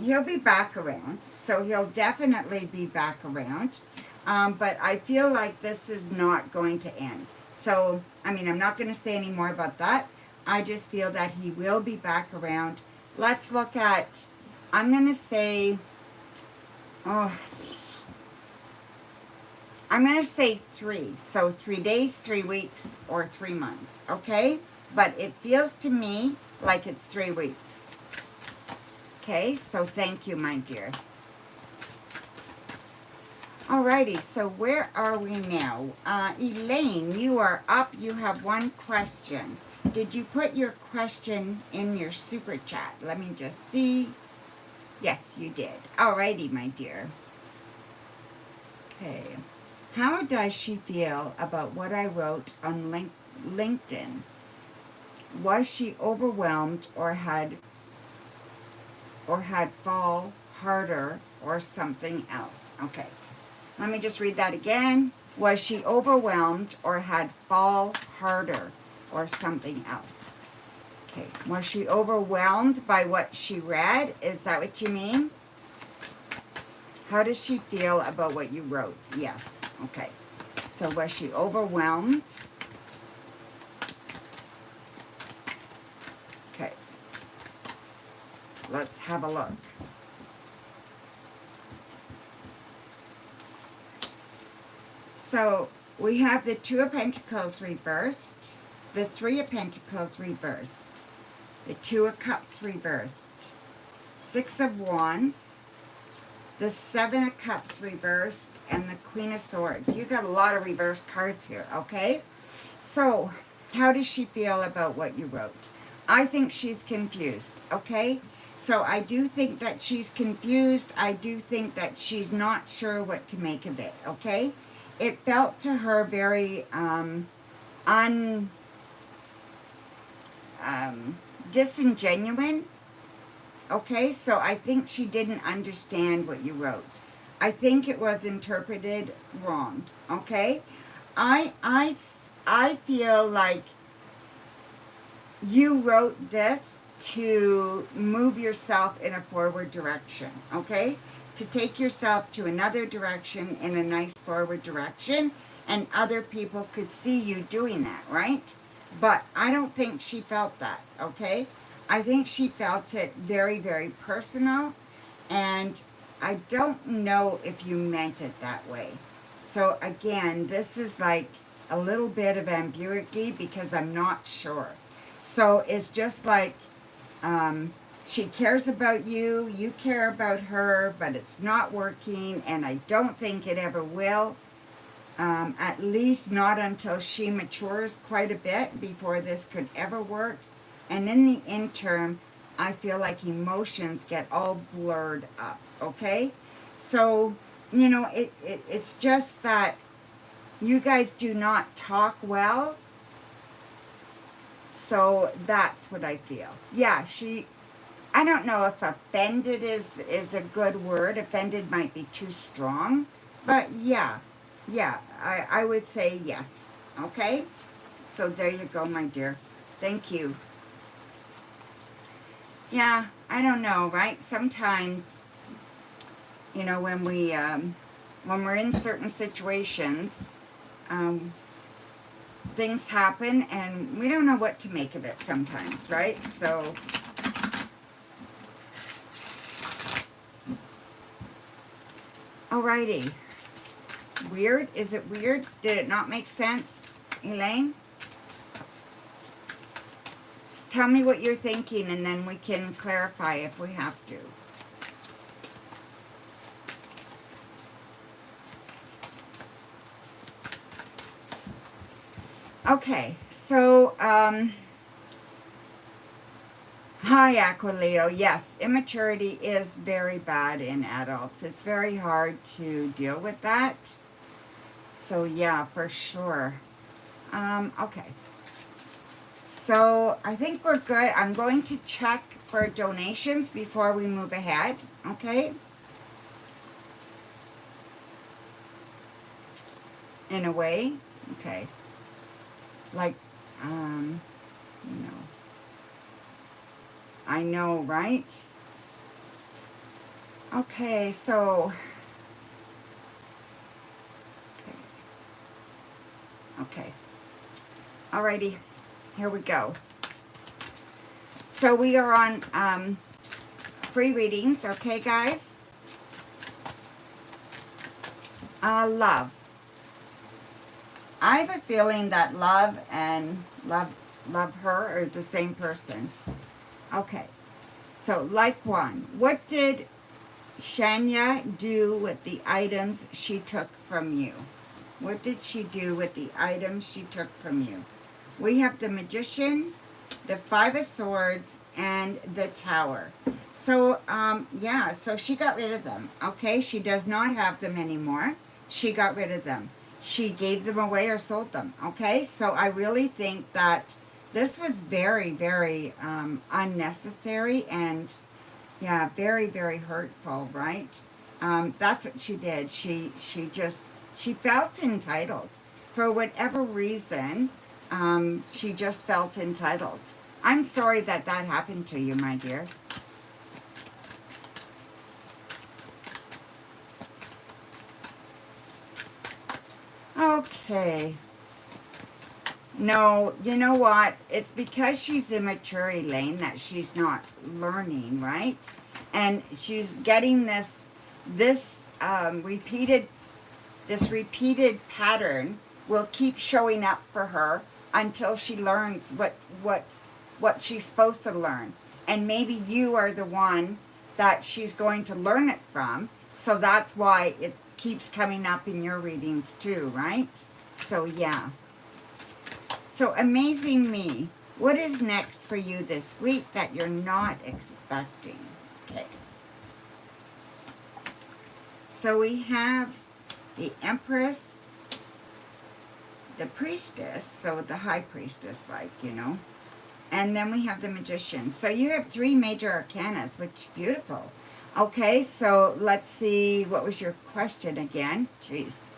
Speaker 1: he'll be back around. So he'll definitely be back around. But I feel like this is not going to end. So, I mean, I'm not going to say any more about that. I just feel that he will be back around. Let's look at, I'm going to say, I'm going to say 3. So 3 days, 3 weeks, or 3 months, okay? But it feels to me like it's 3 weeks. Okay, so thank you, my dear. Alrighty, so where are we now? Elaine, you are up. You have one question. Did you put your question in your super chat? Let me just see. Yes, you did. Alrighty, my dear. Okay. How does she feel about what I wrote on LinkedIn? Was she overwhelmed or had fall harder or something else? Okay. Let me just read that again. Was she overwhelmed or had fall harder or something else? Okay. Was she overwhelmed by what she read? Is that what you mean? How does she feel about what you wrote? Yes. Okay. So was she overwhelmed? Okay. Let's have a look. So we have the Two of Pentacles reversed, the Three of Pentacles reversed, the Two of Cups reversed, Six of Wands, the Seven of Cups reversed, and the Queen of Swords. You got a lot of reversed cards here, okay? So how does she feel about what you wrote? I think she's confused, okay? So I do think that she's confused. I do think that she's not sure what to make of it, okay? It felt to her very disingenuous. Okay, so I think she didn't understand what you wrote. I think it was interpreted wrong. Okay, I feel like you wrote this to move yourself in a forward direction. Okay, to take yourself to another direction in a nice forward direction, and other people could see you doing that, right? But I don't think she felt that, okay? I think she felt it very, very personal, and I don't know if you meant it that way. So again, this is like a little bit of ambiguity because I'm not sure. So it's just like, she cares about you, you care about her, but it's not working, and I don't think it ever will. At least not until she matures quite a bit before this could ever work. And in the interim, I feel like emotions get all blurred up, okay? So, you know, it's just that you guys do not talk well. So that's what I feel. Yeah, I don't know if offended is a good word. Offended might be too strong. But yeah, I would say yes. Okay? So there you go, my dear. Thank you. Yeah, I don't know, right? Sometimes, you know, when we're in certain situations, things happen and we don't know what to make of it sometimes, right? So, alrighty. Weird? Is it weird? Did it not make sense, Elaine? Tell me what you're thinking and then we can clarify if we have to. Okay, so, hi, Aquileo. Yes, immaturity is very bad in adults. It's very hard to deal with that. So, yeah, for sure. Okay. So, I think we're good. I'm going to check for donations before we move ahead, okay? In a way, okay. Like, you know, I know, right? Okay, so, okay. Alrighty, here we go. So we are on free readings, okay, guys? Love. I have a feeling that love and love her are the same person. Okay, so like one, what did Shania do with the items she took from you? What did she do with the items she took from you? We have the Magician, the Five of Swords, and the Tower. So, yeah, so she got rid of them, okay? She does not have them anymore. She got rid of them. She gave them away or sold them, okay? So I really think that this was very, very unnecessary and, yeah, very, very hurtful, right? That's what she did. She felt entitled. For whatever reason, she just felt entitled. I'm sorry that that happened to you, my dear. Okay. No, you know what? It's because she's immature, Elaine, that she's not learning, right? And she's getting this repeated pattern will keep showing up for her until she learns what she's supposed to learn. And maybe you are the one that she's going to learn it from. So that's why it keeps coming up in your readings too, right? So yeah. So amazing me. What is next for you this week that you're not expecting? Okay. So we have the Empress, the Priestess, so the High Priestess, like, you know. And then we have the Magician. So you have 3 major arcanas, which is beautiful. Okay, so let's see, what was your question again? Jeez.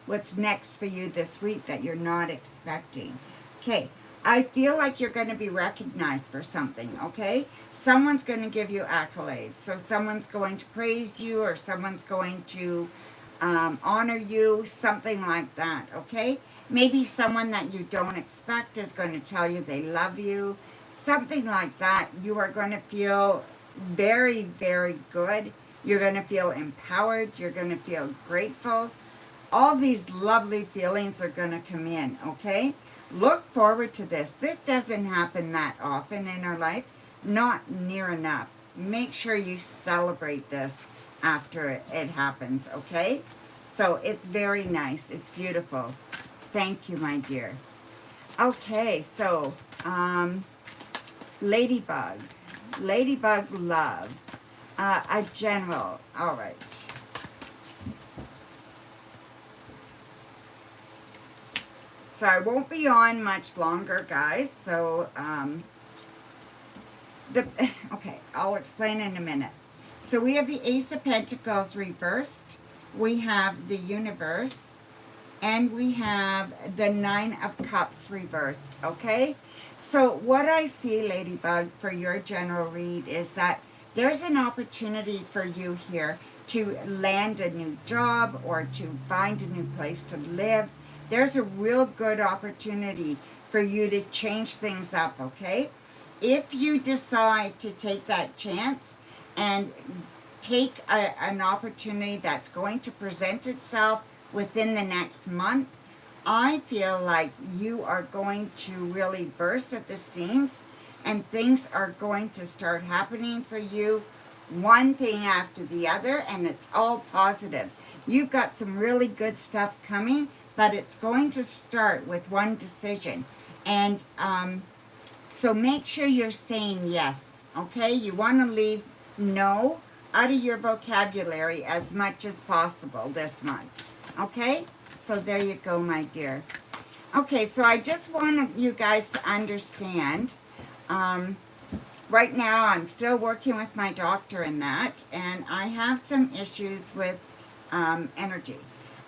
Speaker 1: What's next for you this week that you're not expecting? Okay, I feel like you're going to be recognized for something, okay? Someone's going to give you accolades. So someone's going to praise you, or someone's going to honor you, something like that, okay? Maybe someone that you don't expect is going to tell you they love you, something like that. You are going to feel very, very good. You're going to feel empowered. You're going to feel grateful. All these lovely feelings are going to come in, okay? Look forward to this. This doesn't happen that often in our life, not near enough. Make sure you celebrate this after it happens, okay? So it's very nice. It's beautiful. Thank you, my dear. Okay, so Ladybug. Ladybug love. A general. All right. So I won't be on much longer, guys. So, okay, I'll explain in a minute. So we have the Ace of Pentacles reversed. We have the Universe. And we have the Nine of Cups reversed, okay? So what I see, Ladybug, for your general read is that there's an opportunity for you here to land a new job or to find a new place to live. There's a real good opportunity for you to change things up, okay? If you decide to take that chance and take an opportunity that's going to present itself within the next month, I feel like you are going to really burst at the seams and things are going to start happening for you, one thing after the other, and it's all positive. You've got some really good stuff coming, but it's going to start with one decision. And so make sure you're saying yes, okay? You want to leave no out of your vocabulary as much as possible this month, okay? So there you go, my dear. Okay, so I just want you guys to understand, right now I'm still working with my doctor in that, and I have some issues with energy.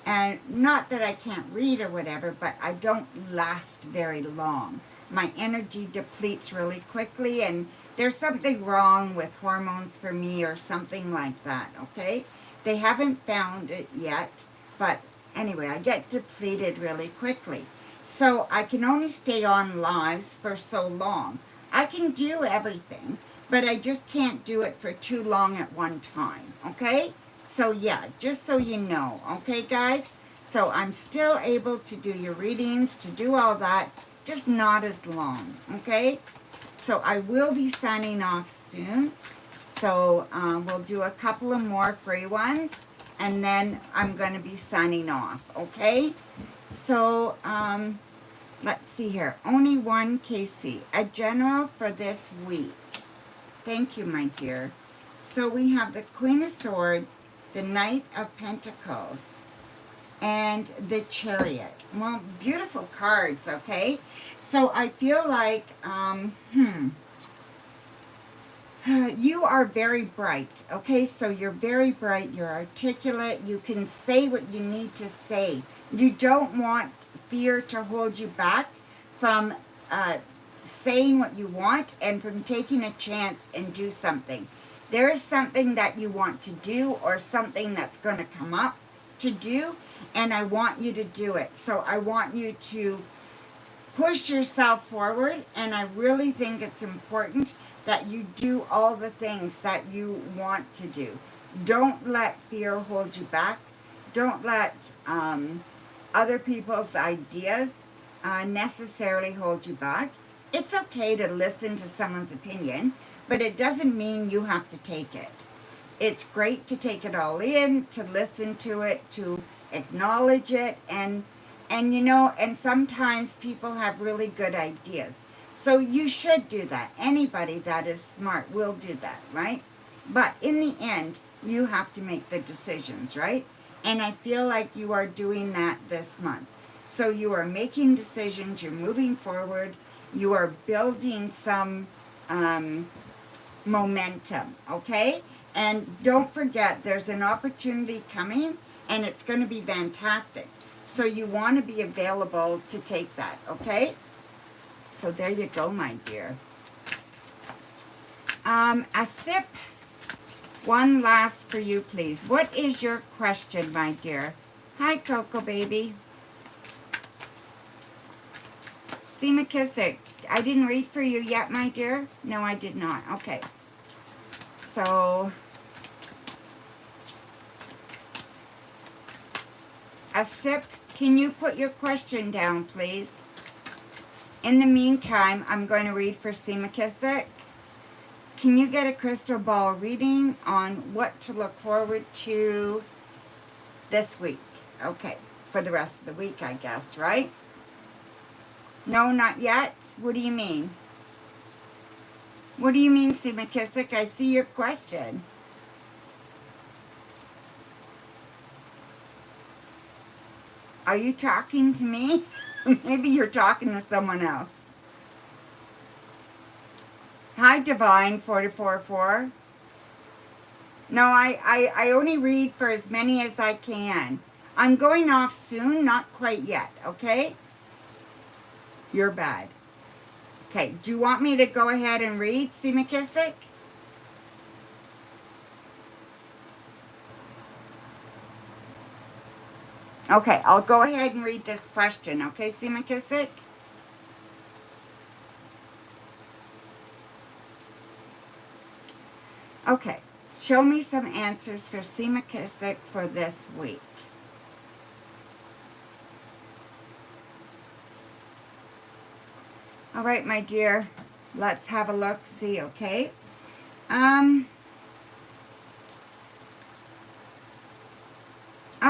Speaker 1: And not that I can't read or whatever, but I don't last very long. My energy depletes really quickly, and there's something wrong with hormones for me or something like that, okay? They haven't found it yet, but anyway, I get depleted really quickly. So I can only stay on lives for so long. I can do everything, but I just can't do it for too long at one time, okay? So yeah, just so you know, okay guys? So I'm still able to do your readings, to do all that, just not as long, okay? So I will be signing off soon. So we'll do a couple of more free ones, and then I'm going to be signing off, okay? So let's see here. Only one Casey, a general for this week. Thank you, my dear. So we have the Queen of Swords, the Knight of Pentacles, and the Chariot. Well, beautiful cards, okay? So I feel like, you are very bright, okay? So you're very bright, you're articulate, you can say what you need to say. You don't want fear to hold you back from saying what you want and from taking a chance and do something. There is something that you want to do or something that's going to come up to do, and I want you to do it. So I want you to push yourself forward, and I really think it's important that you do all the things that you want to do. Don't let fear hold you back. Don't let other people's ideas necessarily hold you back. It's okay to listen to someone's opinion, but it doesn't mean you have to take it. It's great to take it all in, to listen to it, to acknowledge it, and you know, and sometimes people have really good ideas. So you should do that. Anybody that is smart will do that, right? But in the end, you have to make the decisions, right? And I feel like you are doing that this month. So you are making decisions, you're moving forward, you are building some momentum, okay? And don't forget, there's an opportunity coming, and it's going to be fantastic. So you want to be available to take that, okay? So there you go, my dear. A sip. One last for you, please. What is your question, my dear? Hi, Coco, baby. See McKissick. I didn't read for you yet, my dear. No, I did not. Okay. So, a sip. Can you put your question down, please? In the meantime, I'm going to read for C. McKissick. Can you get a crystal ball reading on what to look forward to this week? Okay, for the rest of the week, I guess, right? No, not yet? What do you mean? What do you mean, C. McKissick? I see your question. Are you talking to me? Maybe you're talking to someone else. Hi, Divine 444. No, I only read for as many as I can. I'm going off soon, not quite yet, okay? You're bad. Okay, do you want me to go ahead and read, C. McKissick? Okay, I'll go ahead and read this question, okay, C. McKissick? Okay, show me some answers for C. McKissick for this week. All right, my dear, let's have a look, see, okay?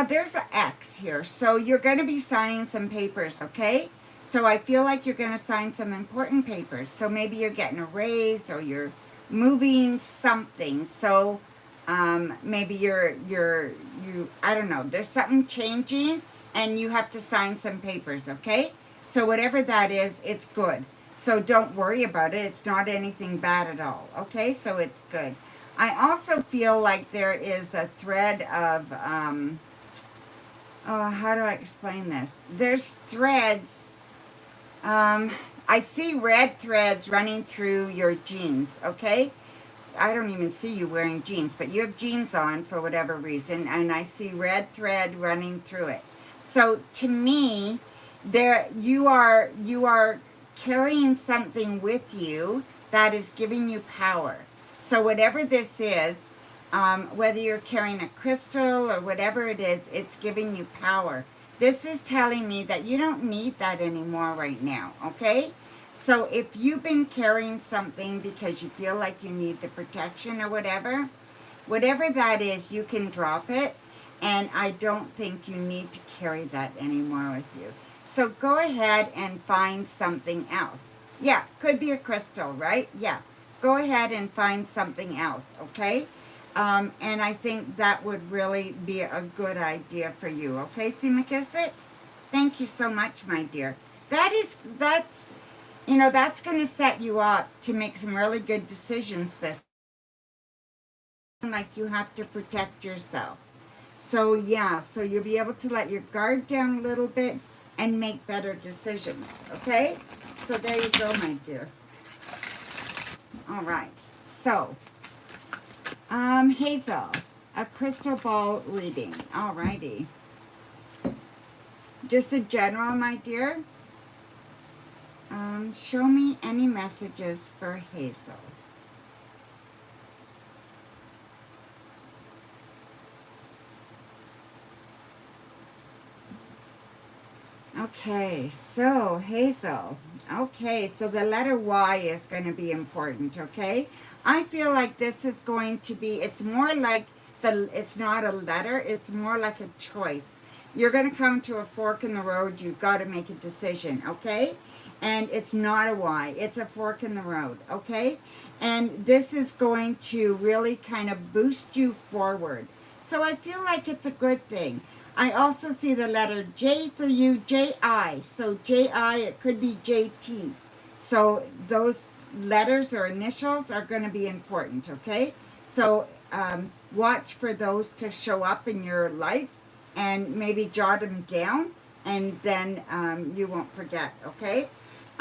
Speaker 1: There's an X here, so you're going to be signing some papers, okay? So I feel like you're going to sign some important papers. So maybe you're getting a raise or you're moving something. So maybe you I don't know, there's something changing and you have to sign some papers, okay? So whatever that is, it's good. So don't worry about it. It's not anything bad at all, okay? So it's good. I also feel like there is a thread of, how do I explain this? There's threads. I see red threads running through your jeans, okay? I don't even see you wearing jeans, but you have jeans on for whatever reason, and I see red thread running through it. So to me, you are carrying something with you that is giving you power. So whatever this is, whether you're carrying a crystal or whatever it is, it's giving you power. This is telling me that you don't need that anymore right now, okay? So if you've been carrying something because you feel like you need the protection or whatever that is, you can drop it. And I don't think you need to carry that anymore with you. So go ahead and find something else. Yeah, could be a crystal, right? Yeah, go ahead and find something else, okay? And I think that would really be a good idea for you. Okay, C. McKissick? Thank you so much, my dear. That's going to set you up to make some really good decisions this. Like you have to protect yourself. So yeah, so you'll be able to let your guard down a little bit and make better decisions. Okay? So there you go, my dear. All right. So, Hazel, a crystal ball reading. Alrighty. Just a general, my dear. Show me any messages for Hazel. Okay, so Hazel. Okay, so the letter Y is going to be important, okay? I feel like this is going to be, it's more like, it's not a letter, it's more like a choice. You're going to come to a fork in the road, you've got to make a decision, okay? And it's not a Y, it's a fork in the road, okay? And this is going to really kind of boost you forward. So I feel like it's a good thing. I also see the letter J for you, J-I. So J-I, it could be J-T. So those letters or initials are going to be important, okay? So watch for those to show up in your life and maybe jot them down and then you won't forget, okay?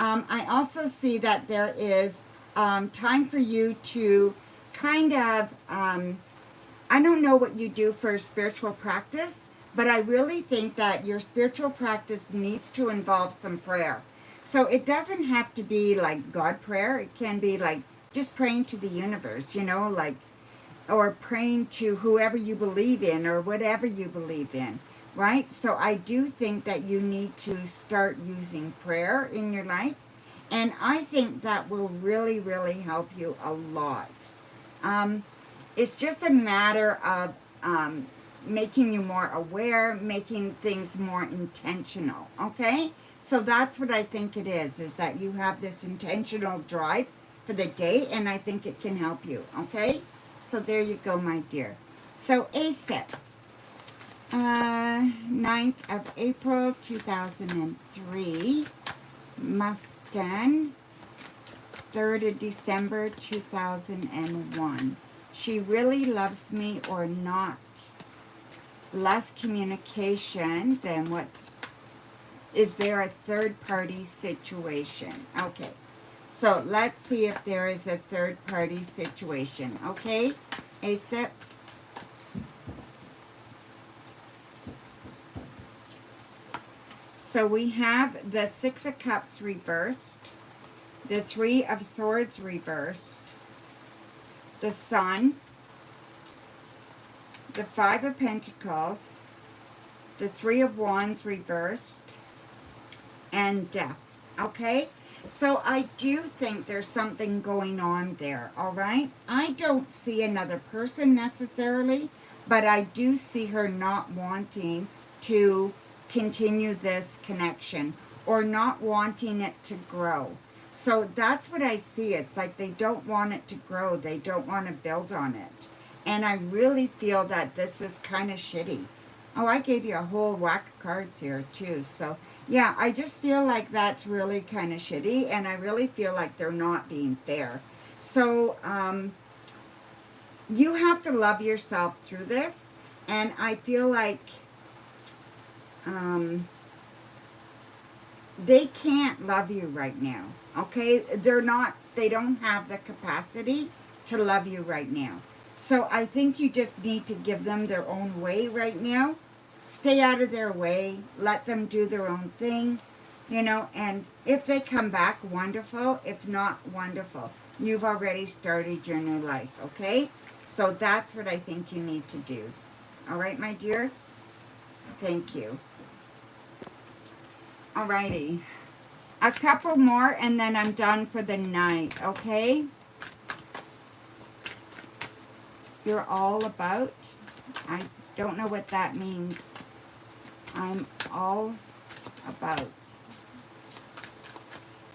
Speaker 1: I also see that there is time for you to kind of, I don't know what you do for spiritual practice, but I really think that your spiritual practice needs to involve some prayer. So it doesn't have to be like God prayer. It can be like just praying to the universe, you know, like, or praying to whoever you believe in or whatever you believe in, right? So I do think that you need to start using prayer in your life. And I think that will really, really help you a lot. It's just a matter of making you more aware, making things more intentional, okay? So that's what I think it is that you have this intentional drive for the day, and I think it can help you, okay? So there you go, my dear. So ASIP, 9th of April, 2003, Muscan, 3rd of December, 2001. She really loves me or not. Less communication than what. Is there a third-party situation? Okay. So let's see if there is a third-party situation. Okay, ASIP. So we have the 6 of Cups reversed, the 3 of Swords reversed, the Sun, the 5 of Pentacles, the 3 of Wands reversed, and Death. Okay? So I do think there's something going on there, all right? I don't see another person necessarily, but I do see her not wanting to continue this connection or not wanting it to grow. So that's what I see. It's like they don't want it to grow. They don't want to build on it. And I really feel that this is kind of shitty. Oh, I gave you a whole whack of cards here too. So yeah, I just feel like that's really kind of shitty, and I really feel like they're not being fair. So, you have to love yourself through this, and I feel like they can't love you right now, okay? They don't have the capacity to love you right now. So I think you just need to give them their own way right now. Stay out of their way, let them do their own thing, you know, and if they come back, wonderful. If not, wonderful. You've already started your new life, okay? So that's what I think you need to do. All right, my dear? Thank you. Alrighty. A couple more and then I'm done for the night, okay? You're all about. I don't know what that means. I'm all about.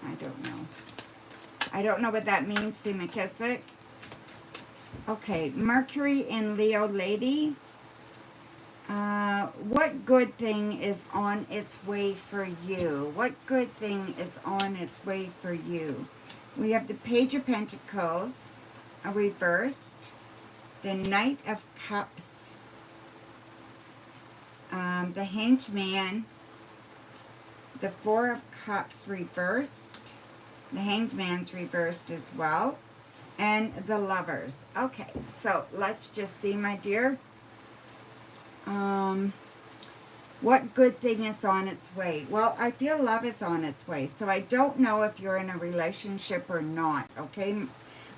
Speaker 1: I don't know. I don't know what that means, Sue McKissick. Okay, Mercury in Leo Lady. What good thing is on its way for you? What good thing is on its way for you? We have the Page of Pentacles, reversed. The Knight of Cups. The Hanged Man. The 4 of Cups reversed. The Hanged Man's reversed as well. And the Lovers. Okay, so let's just see, my dear. What good thing is on its way? Well, I feel love is on its way. So I don't know if you're in a relationship or not, okay?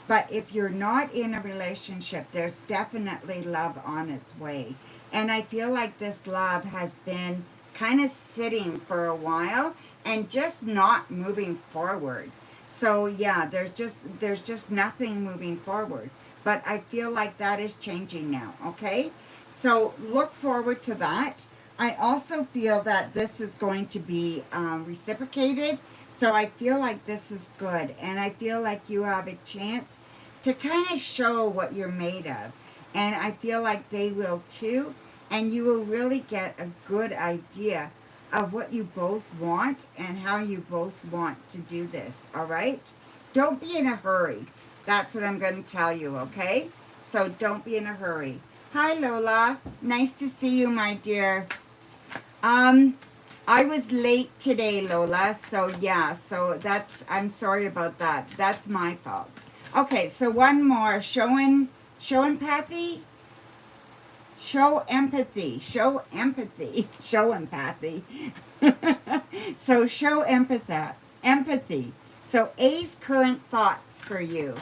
Speaker 1: But if you're not in a relationship, there's definitely love on its way. And I feel like this love has been kind of sitting for a while and just not moving forward. So yeah, there's just nothing moving forward. But I feel like that is changing now, okay? So look forward to that. I also feel that this is going to be reciprocated. So I feel like this is good. And I feel like you have a chance to kind of show what you're made of. And I feel like they will too. And you will really get a good idea of what you both want and how you both want to do this, all right? Don't be in a hurry. That's what I'm going to tell you, okay? So don't be in a hurry. Hi, Lola. Nice to see you, my dear. I was late today, Lola, so yeah, so that's, I'm sorry about that. That's my fault. Okay, so one more, show empathy, show empathy, show empathy, show empathy. So show empathy. So A's current thoughts for you.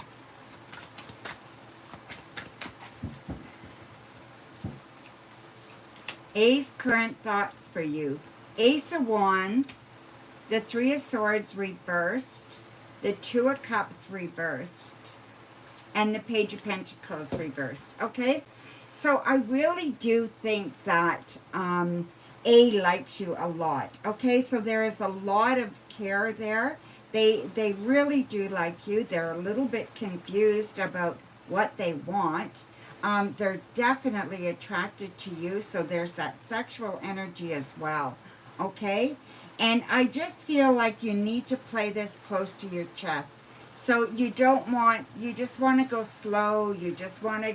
Speaker 1: A's current thoughts for you. Ace of Wands, the Three of Swords reversed, the Two of Cups reversed, and the Page of Pentacles reversed. Okay? So I really do think that A likes you a lot. Okay? So there is a lot of care there. They really do like you. They're a little bit confused about what they want. They're definitely attracted to you, so there's that sexual energy as well, okay? And I just feel like you need to play this close to your chest. So you just want to go slow, you just want to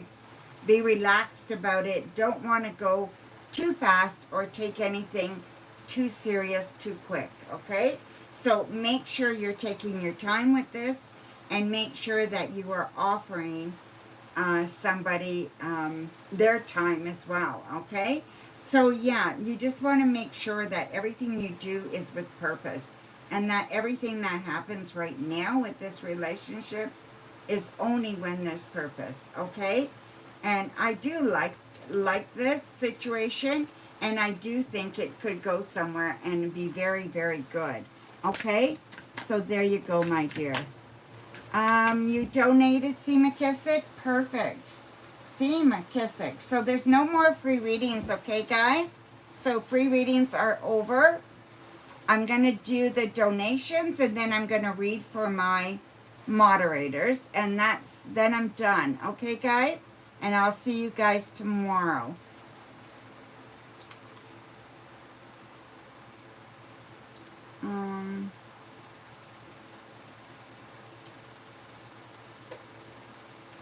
Speaker 1: be relaxed about it, don't want to go too fast or take anything too serious too quick, okay? So make sure you're taking your time with this and make sure that you are offering somebody their time as well, okay? So yeah, you just want to make sure that everything you do is with purpose and that everything that happens right now with this relationship is only when there's purpose, okay? And I do like this situation, and I do think it could go somewhere and be very, very good, okay? So there you go, my dear. You donated, C. McKissick? Perfect. C. McKissick. So there's no more free readings, okay, guys? So free readings are over. I'm going to do the donations, and then I'm going to read for my moderators, and then I'm done, okay, guys? And I'll see you guys tomorrow.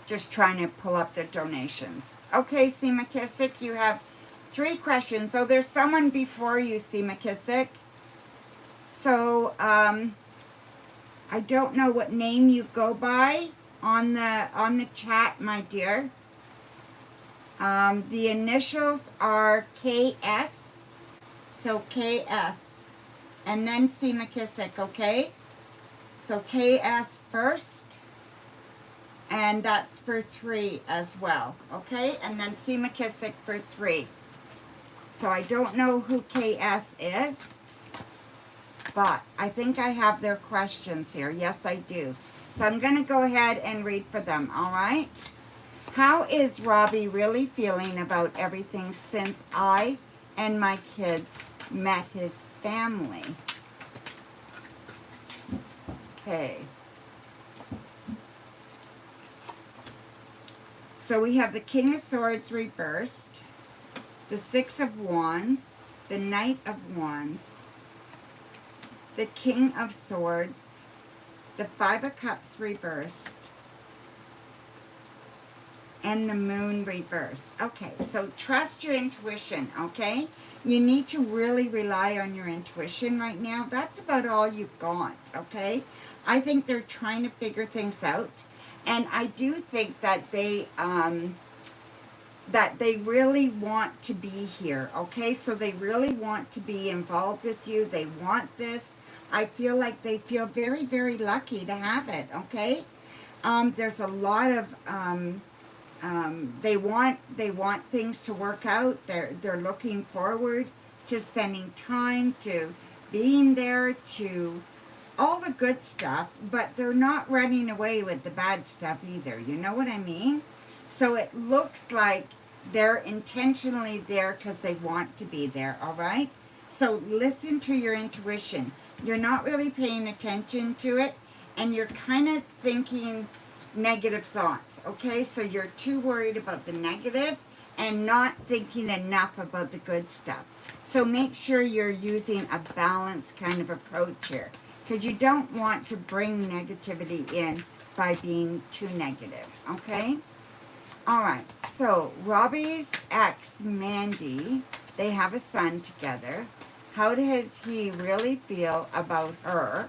Speaker 1: Just trying to pull up the donations. Okay, C. McKissick, you have 3 questions. So there's someone before you, C. McKissick. So I don't know what name you go by on the chat, my dear. The initials are KS. So KS. And then C. McKissick, okay? So KS first. And that's for 3 as well, okay? And then C. McKissick for 3. So I don't know who KS is, but I think I have their questions here. Yes, I do. So I'm going to go ahead and read for them, all right? How is Robbie really feeling about everything since I and my kids met his family? Okay. So we have the King of Swords reversed, the Six of Wands, the Knight of Wands, the King of Swords, the Five of Cups reversed, and the Moon reversed. Okay, so trust your intuition, okay? You need to really rely on your intuition right now. That's about all you've got, okay? I think they're trying to figure things out. And I do think that they really want to be here, okay? So they really want to be involved with you. They want this. I feel like they feel very, very lucky to have it, okay? There's a lot of they want things to work out. They're looking forward to spending time, to being there, to all the good stuff, but they're not running away with the bad stuff either. You know what I mean? So it looks like they're intentionally there because they want to be there, all right? So listen to your intuition. You're not really paying attention to it, and you're kind of thinking negative thoughts, okay? So you're too worried about the negative and not thinking enough about the good stuff. So make sure you're using a balanced kind of approach here, because you don't want to bring negativity in by being too negative, okay? All right, so Robbie's ex, Mandy, they have a son together. How does he really feel about her?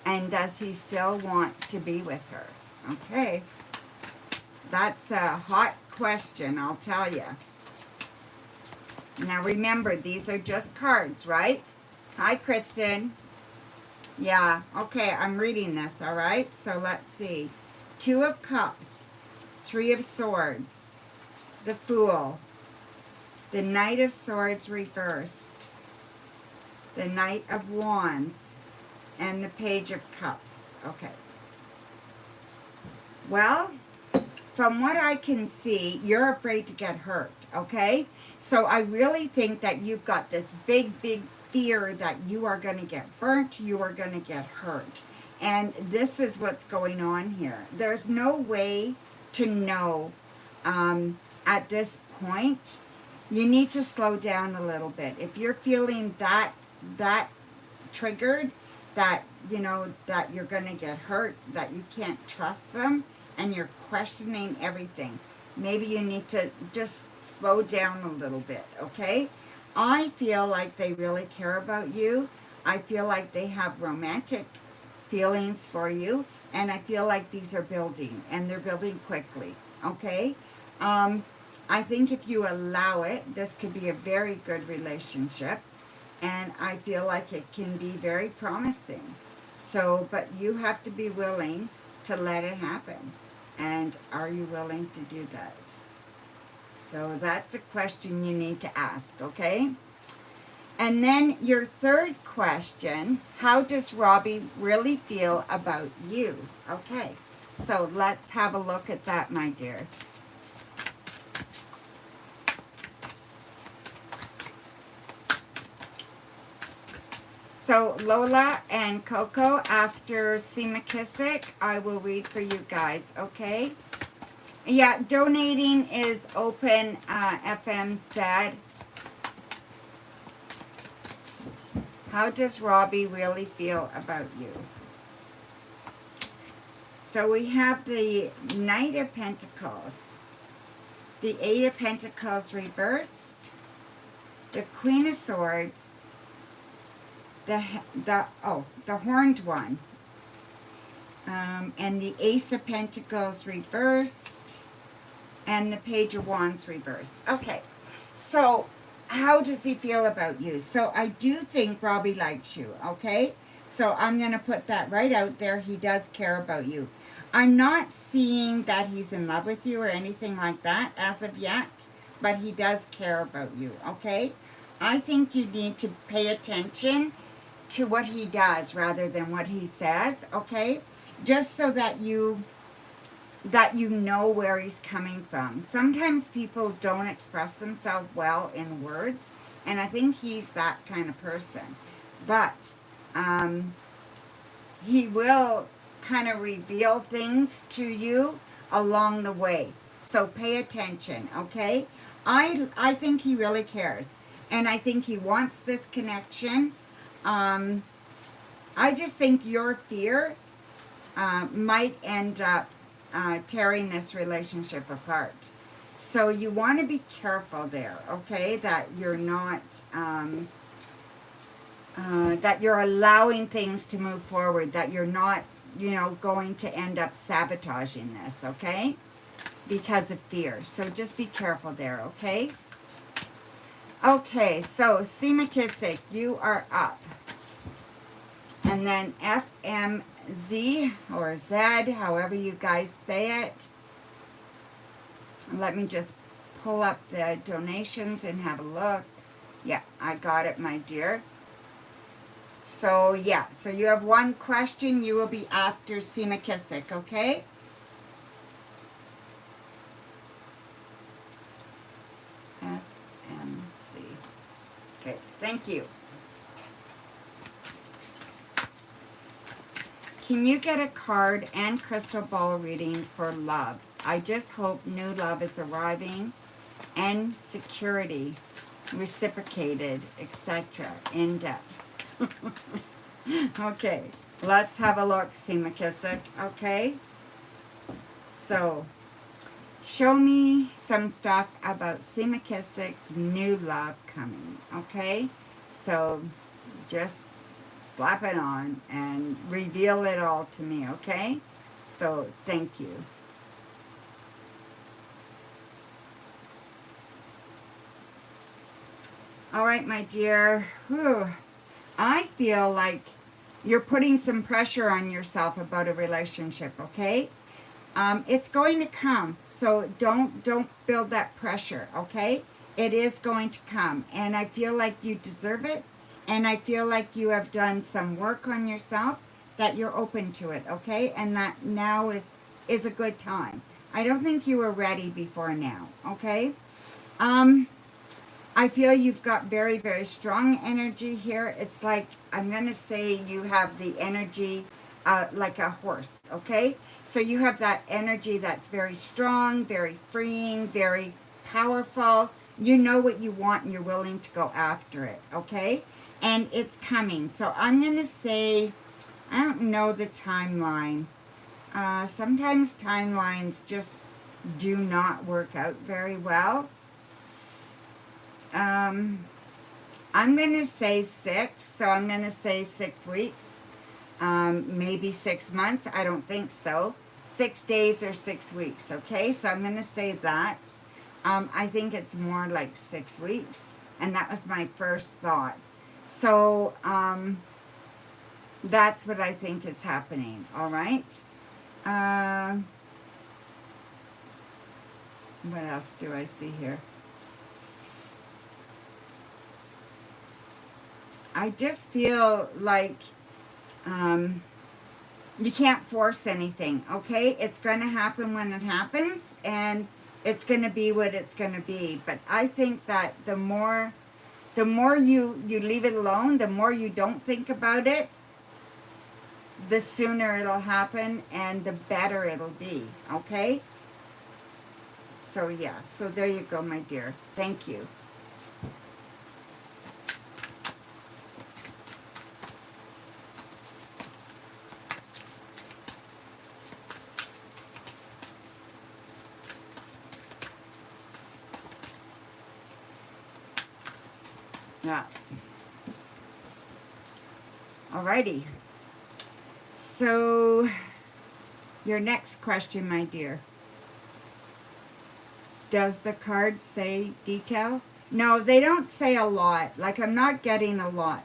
Speaker 1: And does he still want to be with her? Okay. That's a hot question, I'll tell you. Now remember, these are just cards, right? Hi, Kristen. Yeah, okay, I'm reading this, all right? So let's see. 2 of Cups, 3 of Swords, the Fool, the Knight of Swords reversed, the Knight of Wands, and the Page of Cups. Okay. Well, from what I can see, you're afraid to get hurt, okay? So I really think that you've got this big, big fear that you are going to get burnt, you are going to get hurt. And this is what's going on here. There's no way to know at this point. You need to slow down a little bit. If you're feeling that triggered, that, you know, that you're going to get hurt, that you can't trust them, and you're questioning everything, maybe you need to just slow down a little bit, okay? I feel like they really care about you. I feel like they have romantic feelings for you, and I feel like these are building, and they're building quickly, okay? I think if you allow it, this could be a very good relationship, and I feel like it can be very promising. So, but you have to be willing to let it happen. And are you willing to do that? So that's a question you need to ask, okay? And then your third question, how does Robbie really feel about you? Okay, so let's have a look at that, my dear. So Lola and Coco, after C. McKissick, I will read for you guys, okay? Yeah, donating is open, FM said. How does Robbie really feel about you? So we have the Knight of Pentacles, the 8 of Pentacles reversed, the Queen of Swords, the horned one, and the Ace of Pentacles reversed, and the Page of Wands reversed. Okay, so how does he feel about you? So I do think Robbie likes you, okay? So I'm going to put that right out there. He does care about you. I'm not seeing that he's in love with you or anything like that as of yet, but he does care about you, okay? I think you need to pay attention to what he does rather than what he says, okay? Just so that you know where he's coming from. Sometimes people don't express themselves well in words, and I think he's that kind of person. But he will kind of reveal things to you along the way. So pay attention, okay? I think he really cares, and I think he wants this connection. I just think your fear might end up tearing this relationship apart. So you want to be careful there, okay? That you're not, that you're allowing things to move forward, that you're not, you know, going to end up sabotaging this, okay? Because of fear. So just be careful there, okay? Okay, so C. McKissick, you are up. And then FMZ or Z, however you guys say it. Let me just pull up the donations and have a look. Yeah, I got it, my dear. So, yeah, so you have one question. You will be after C. McKissick, okay? FMC. Okay, thank you. Can you get a card and crystal ball reading for love? I just hope new love is arriving and security, reciprocated, etc. in depth. Okay, let's have a look, C. McKissick, okay? So, show me some stuff about C. McKissick's new love coming, okay? So, just slap it on and reveal it all to me, okay? So thank you. All right, my dear. Whew. I feel like you're putting some pressure on yourself about a relationship, okay? It's going to come, so don't build that pressure, okay? It is going to come, and I feel like you deserve it, and I feel like you have done some work on yourself, that you're open to it, okay? And that now is a good time. I don't think you were ready before now, okay? I feel you've got very, very strong energy here. It's like, I'm going to say you have the energy like a horse, okay? So you have that energy that's very strong, very freeing, very powerful. You know what you want and you're willing to go after it, okay? And it's coming. So I'm going to say, I don't know the timeline. Sometimes timelines just do not work out very well. I'm going to say 6, so I'm going to say 6 weeks, maybe 6 months. I don't think so. 6 days or 6 weeks, okay? So I'm going to say that. I think it's more like 6 weeks, and that was my first thought. So that's what I think is happening, all right? What else do I see here? I just feel like you can't force anything, okay? It's going to happen when it happens, and it's going to be what it's going to be. But I think that the more you leave it alone, the more you don't think about it, the sooner it'll happen and the better it'll be, okay? So yeah, so there you go, my dear. Thank you. Yeah. Alrighty. So, your next question, my dear. Does the card say detail? No, they don't say a lot. Like, I'm not getting a lot.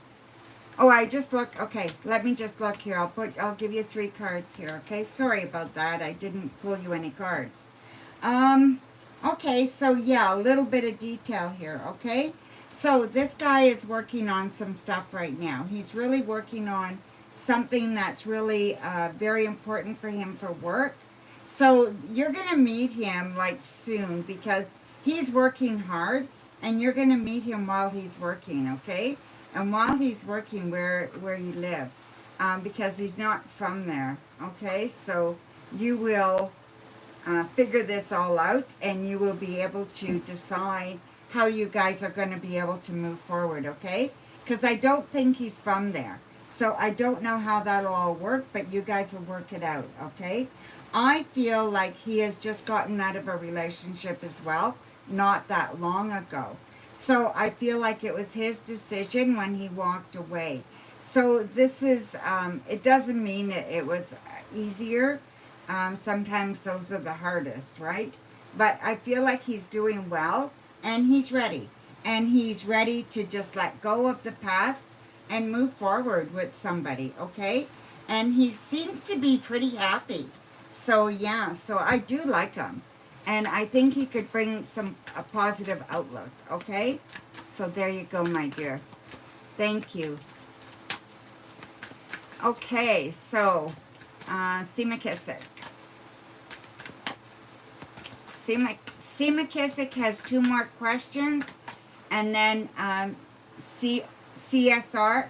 Speaker 1: Oh, I just look. Okay, let me just look here. I'll give you 3 cards here. Okay, sorry about that. I didn't pull you any cards. Okay, so yeah, a little bit of detail here. Okay. So this guy is working on some stuff right now. He's really working on something that's really very important for him for work. So you're going to meet him like soon because he's working hard, and you're going to meet him while he's working, okay? And while he's working where you live, because he's not from there, okay? So you will figure this all out, and you will be able to decide how you guys are going to be able to move forward, okay? Because I don't think he's from there. So I don't know how that'll all work, but you guys will work it out, okay? I feel like he has just gotten out of a relationship as well, not that long ago. So I feel like it was his decision when he walked away. So this is, it doesn't mean it was easier. Sometimes those are the hardest, right? But I feel like he's doing well. And he's ready. And he's ready to just let go of the past and move forward with somebody, okay? And he seems to be pretty happy. So, yeah, so I do like him. And I think he could bring a positive outlook, okay? So there you go, my dear. Thank you. Okay, so, see McKissick. C. McKissick has 2 more questions, and then KSR,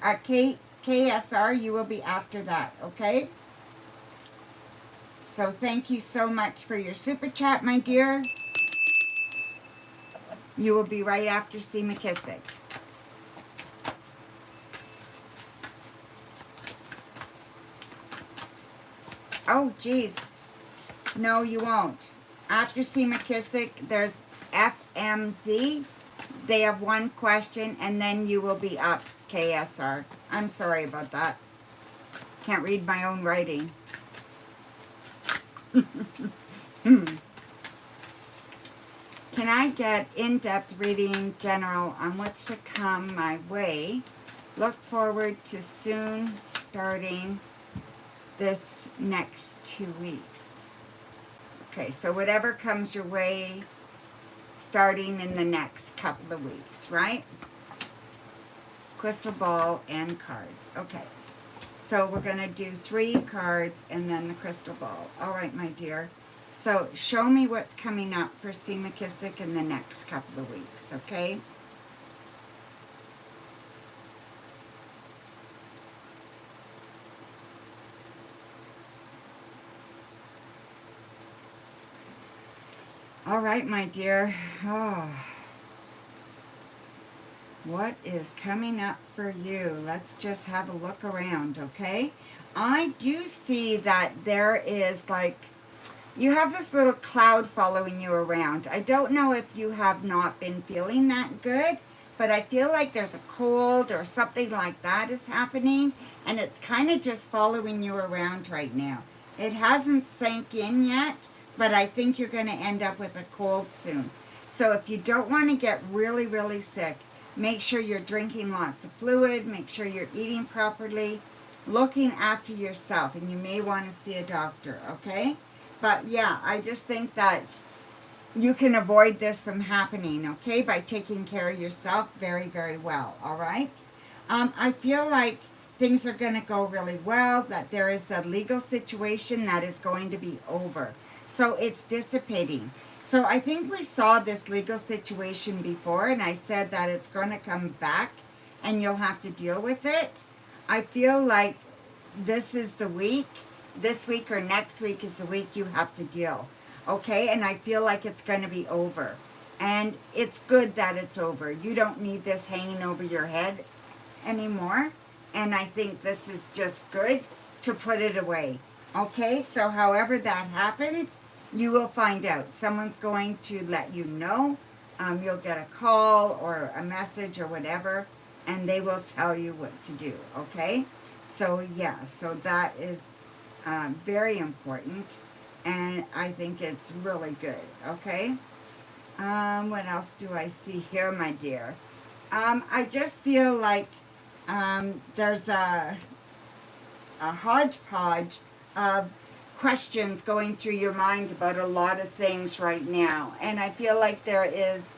Speaker 1: you will be after that, okay? So thank you so much for your super chat, my dear. You will be right after C. McKissick. Oh, geez. No, you won't. After C. McKissick, there's FMZ. They have 1 question, and then you will be up, KSR. I'm sorry about that. Can't read my own writing. Can I get in-depth reading general on what's to come my way? Look forward to soon starting this next 2 weeks. Okay, so whatever comes your way starting in the next couple of weeks, right? Crystal ball and cards. Okay, so we're going to do 3 cards and then the crystal ball. All right, my dear. So show me what's coming up for C. McKissick in the next couple of weeks, okay? All right, my dear. Oh. What is coming up for you? Let's just have a look around, okay? I do see that there is like, you have this little cloud following you around. I don't know if you have not been feeling that good, but I feel like there's a cold or something like that is happening, and it's kind of just following you around right now. It hasn't sank in yet, but I think you're going to end up with a cold soon. So if you don't want to get really, really sick, make sure you're drinking lots of fluid, make sure you're eating properly, looking after yourself, and you may want to see a doctor, okay? But yeah, I just think that you can avoid this from happening, okay, by taking care of yourself very, very well, all right? I feel like things are going to go really well, that there is a legal situation that is going to be over. So it's dissipating. So I think we saw this legal situation before, and I said that it's going to come back and you'll have to deal with it. I feel like this is the week. This week or next week is the week you have to deal, okay? And I feel like it's going to be over. And it's good that it's over. You don't need this hanging over your head anymore. And I think this is just good to put it away, okay? So however that happens, you will find out. Someone's going to let you know. You'll get a call or a message or whatever, and they will tell you what to do, okay? So yeah, so that is very important, and I think it's really good, okay? What else do I see here, my dear? I just feel like there's a hodgepodge of questions going through your mind about a lot of things right now, and I feel like there is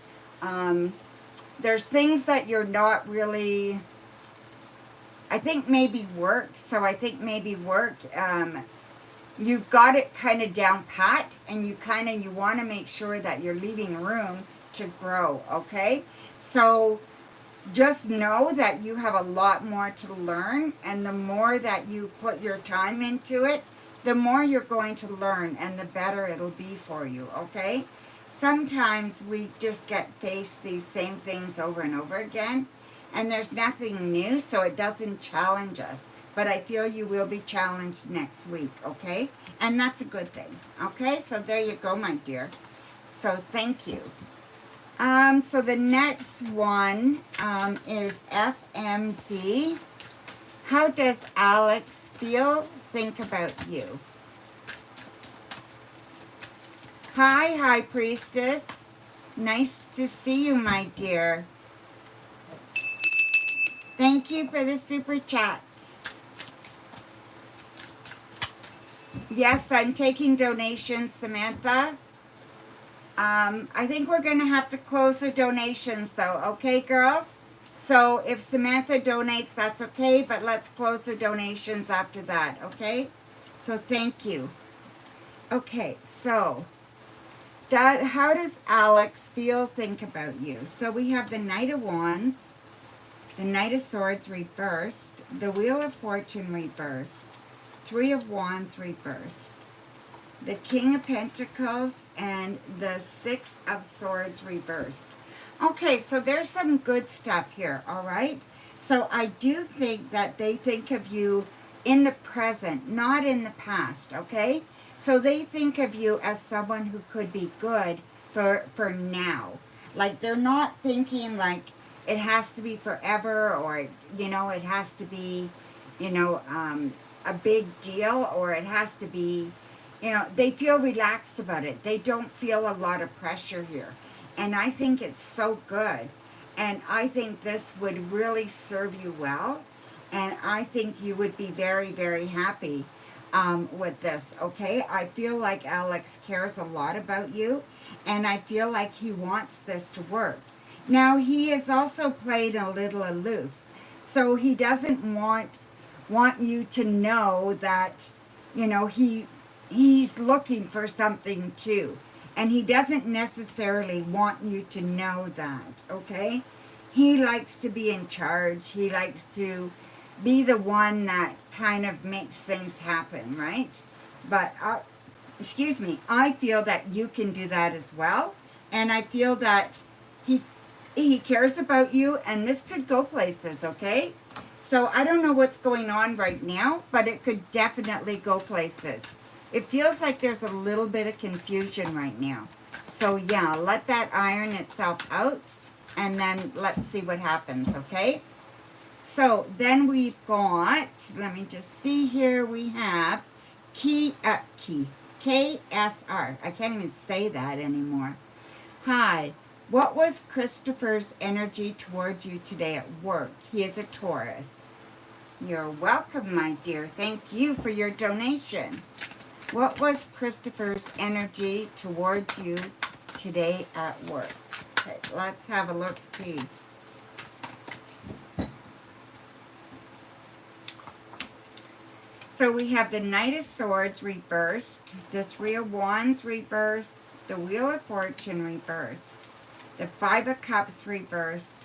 Speaker 1: there's things that you're not really, I think maybe work. So I think maybe work, you've got it kind of down pat, and you want to make sure that you're leaving room to grow, okay? So just know that you have a lot more to learn, and the more that you put your time into it, the more you're going to learn, and the better it'll be for you, okay? Sometimes we just get faced these same things over and over again, and there's nothing new, so it doesn't challenge us. But I feel you will be challenged next week, okay? And that's a good thing, okay? So there you go, my dear. So thank you. So the next one is FMZ. How does Alex feel? Think about you. Hi, High Priestess. Nice to see you, my dear. Thank you for the super chat. Yes, I'm taking donations, Samantha. I think we're going to have to close the donations, though. Okay, girls? So if Samantha donates, that's okay, but let's close the donations after that, okay? So thank you. Okay, so how does Alex feel, think about you? So we have the Knight of Wands, the Knight of Swords reversed, the Wheel of Fortune reversed, Three of Wands reversed, the King of Pentacles, and the Six of Swords reversed. Okay, so there's some good stuff here, all right? So I do think that they think of you in the present, not in the past, okay? So they think of you as someone who could be good for now. Like, they're not thinking like it has to be forever, or, you know, it has to be, you know, a big deal, or it has to be, you know, they feel relaxed about it. They don't feel a lot of pressure here. And I think it's so good. And I think this would really serve you well. And I think you would be very, very happy with this, okay? I feel like Alex cares a lot about you, and I feel like he wants this to work. Now, he is also played a little aloof, so he doesn't want you to know that, you know, he's looking for something too, and he doesn't necessarily want you to know that, okay? He likes to be in charge. He likes to be the one that kind of makes things happen, right? But, excuse me, I feel that you can do that as well. And I feel that he cares about you, and this could go places, okay? So I don't know what's going on right now, but it could definitely go places. It feels like there's a little bit of confusion right now. So yeah, let that iron itself out, and then let's see what happens, okay? So then we've got, let me just see here, we have KSR. I can't even say that anymore. Hi, what was Christopher's energy towards you today at work? He is a Taurus. You're welcome, my dear. Thank you for your donation. What was Christopher's energy towards you today at work? Okay, let's have a look, see. So we have the Knight of Swords reversed, the Three of Wands reversed, the Wheel of Fortune reversed, the Five of Cups reversed,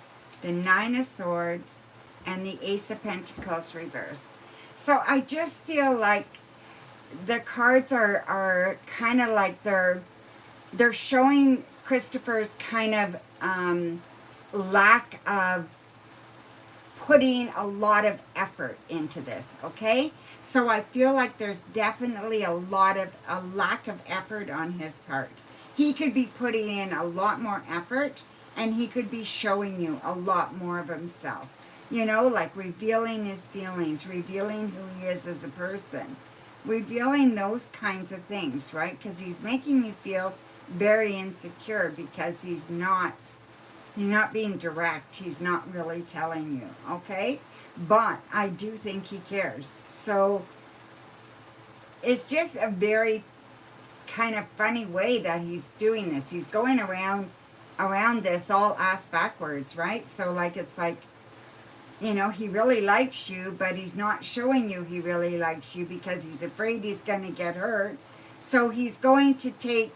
Speaker 1: the Nine of Swords, and the Ace of Pentacles reversed. So I just feel like the cards are kind of like they're showing Christopher's kind of lack of putting a lot of effort into this, okay? So I feel like there's definitely a lack of effort on his part. He could be putting in a lot more effort, and he could be showing you a lot more of himself. You know, like revealing his feelings, revealing who he is as a person, revealing those kinds of things, right? Because he's making you feel very insecure because he's not being direct. He's not really telling you, okay? But I do think he cares. So it's just a very kind of funny way that he's doing this. He's going around this all ass backwards, right? So like, it's like, you know, he really likes you, but he's not showing you he really likes you because he's afraid he's going to get hurt. So he's going to take,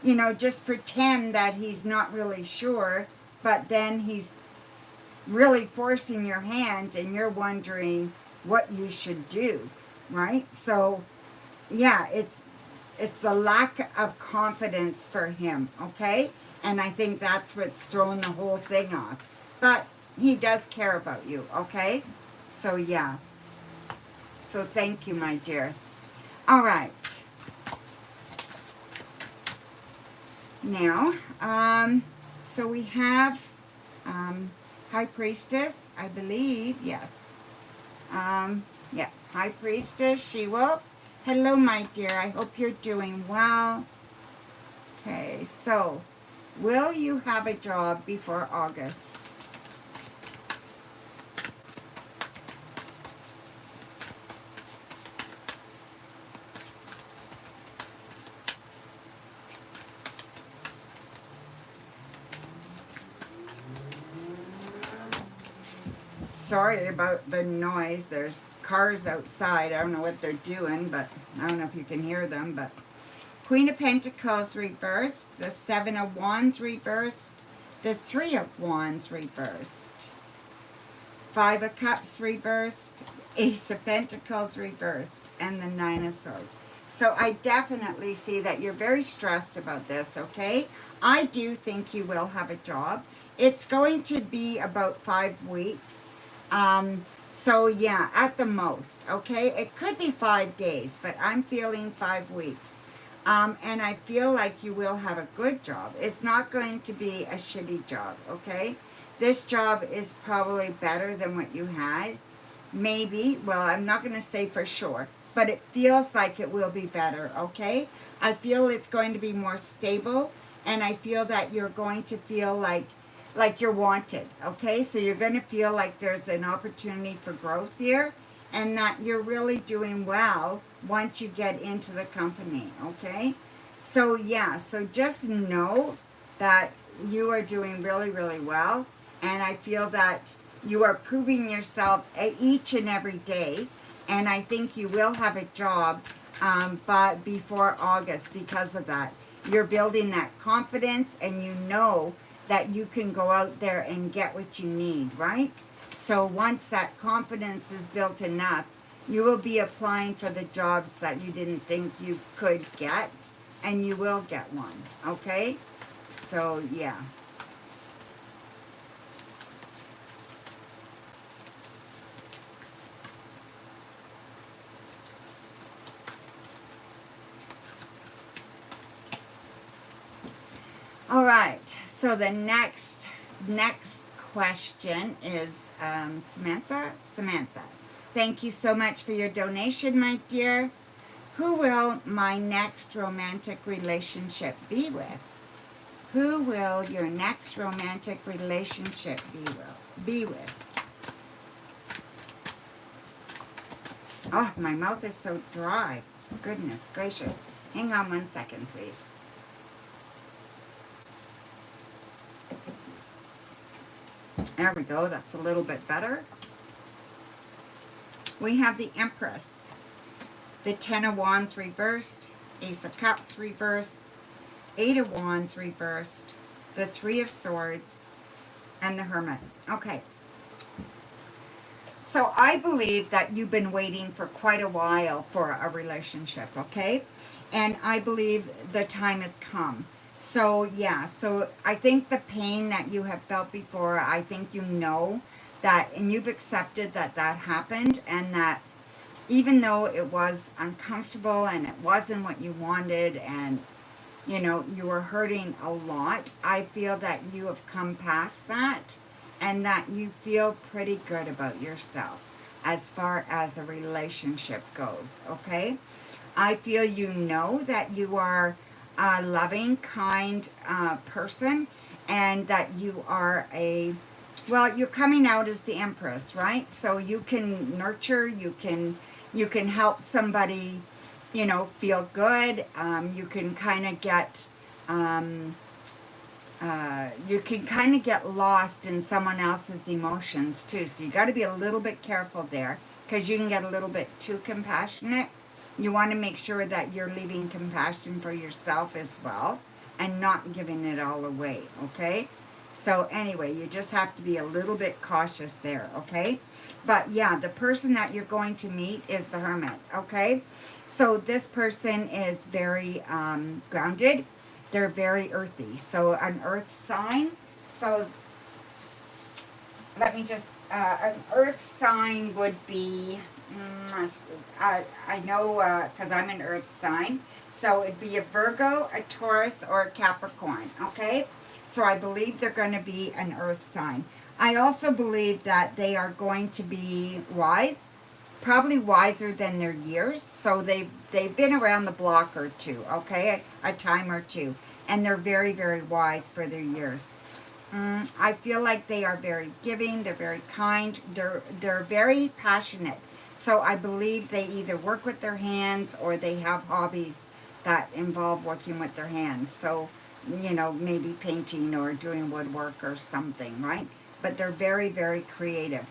Speaker 1: you know, just pretend that he's not really sure, but then he's really forcing your hand, and you're wondering what you should do, right? So yeah, it's the lack of confidence for him, okay? And I think that's what's throwing the whole thing off. But he does care about you, okay? So yeah. So thank you, my dear. All right. Now, so we have High Priestess, I believe, yes. Yeah, High Priestess, She-Wolf. Hello, my dear. I hope you're doing well. Okay, so will you have a job before August? Sorry about the noise. There's cars outside. I don't know what they're doing, but I don't know if you can hear them. But Queen of Pentacles reversed, the Seven of Wands reversed, the Three of Wands reversed, Five of Cups reversed, Ace of Pentacles reversed, and the Nine of Swords. So I definitely see that you're very stressed about this, okay? I do think you will have a job. It's going to be about 5 weeks. So yeah, at the most, okay? It could be 5 days, but I'm feeling 5 weeks. And I feel like you will have a good job. It's not going to be a shitty job, okay? This job is probably better than what you had. Maybe. Well, I'm not going to say for sure, but it feels like it will be better, okay? I feel it's going to be more stable, and I feel that you're going to feel like you're wanted, okay? So you're going to feel like there's an opportunity for growth here, and that you're really doing well once you get into the company, okay? So yeah, so just know that you are doing really, really well, and I feel that you are proving yourself each and every day, and I think you will have a job, but before August because of that. You're building that confidence, and you know that you can go out there and get what you need, right? So once that confidence is built enough, you will be applying for the jobs that you didn't think you could get, and you will get one, okay? So yeah. All right, so the next question is Samantha. Thank you so much for your donation, my dear. Who will my next romantic relationship be with? Who will your next romantic relationship be with? Oh, my mouth is so dry. Goodness gracious. Hang on 1 second, please. There we go. That's a little bit better. We have the Empress, the Ten of Wands reversed, Ace of Cups reversed, Eight of Wands reversed, the Three of Swords, and the Hermit. Okay. So I believe that you've been waiting for quite a while for a relationship, okay? And I believe the time has come. So yeah, so I think the pain that you have felt before, I think you know that, and you've accepted that that happened, and that even though it was uncomfortable and it wasn't what you wanted, and you know, you were hurting a lot, I feel that you have come past that, and that you feel pretty good about yourself as far as a relationship goes, okay? I feel you know that you are a loving, kind person, and that you are well, you're coming out as the Empress, right? So you can nurture, you can help somebody, you know, feel good. You can kind of get lost in someone else's emotions too. So you got to be a little bit careful there, because you can get a little bit too compassionate. You want to make sure that you're leaving compassion for yourself as well, and not giving it all away, okay? So anyway, you just have to be a little bit cautious there, okay? But yeah, the person that you're going to meet is the Hermit, okay? So this person is very grounded. They're very earthy. So an earth sign. So let me just, an earth sign would be, I know because I'm an earth sign. So it'd be a Virgo, a Taurus, or a Capricorn, okay? So I believe they're going to be an earth sign. I also believe that they are going to be wise, probably wiser than their years. So they've been around the block or two, okay? A time or two. And they're very, very wise for their years. I feel like they are very giving. They're very kind. They're very passionate. So I believe they either work with their hands, or they have hobbies that involve working with their hands. So, you know, maybe painting or doing woodwork or something, right? But they're very, very creative.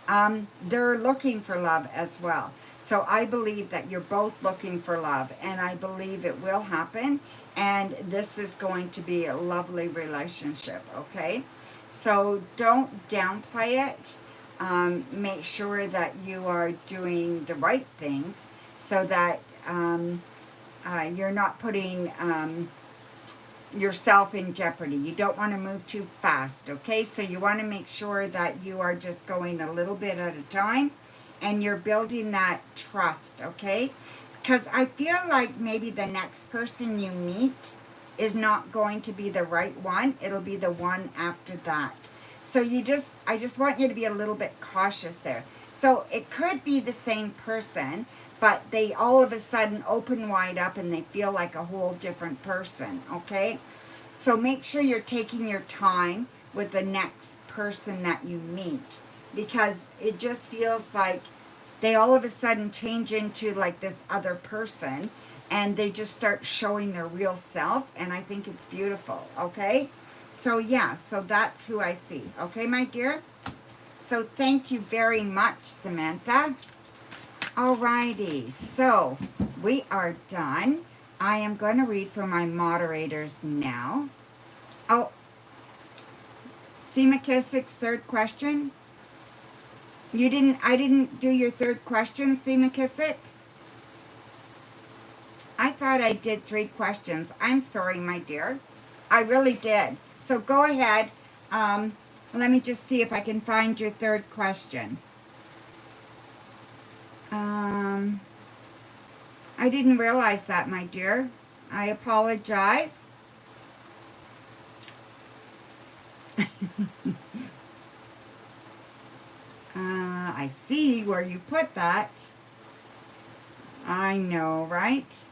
Speaker 1: They're looking for love as well. So I believe that you're both looking for love, and I believe it will happen. And this is going to be a lovely relationship, okay? So don't downplay it. Make sure that you are doing the right things, so that you're not putting yourself in jeopardy. You don't want to move too fast, okay? So you want to make sure that you are just going a little bit at a time, and you're building that trust, okay? Because I feel like maybe the next person you meet is not going to be the right one. It'll be the one after that. So I just want you to be a little bit cautious there. So it could be the same person, but they all of a sudden open wide up and they feel like a whole different person, okay? So make sure you're taking your time with the next person that you meet, because it just feels like they all of a sudden change into like this other person and they just start showing their real self, and I think it's beautiful, okay? So yeah, so that's who I see, okay, my dear? So thank you very much, Samantha. Alrighty, so we are done. I am going to read for my moderators now. Oh, see McKissick's third question? I didn't do your third question, see McKissick? I thought I did 3 questions. I'm sorry, my dear. I really did. So go ahead. Let me just see if I can find your third question. I didn't realize that, my dear. I apologize. I see where you put that. I know, right?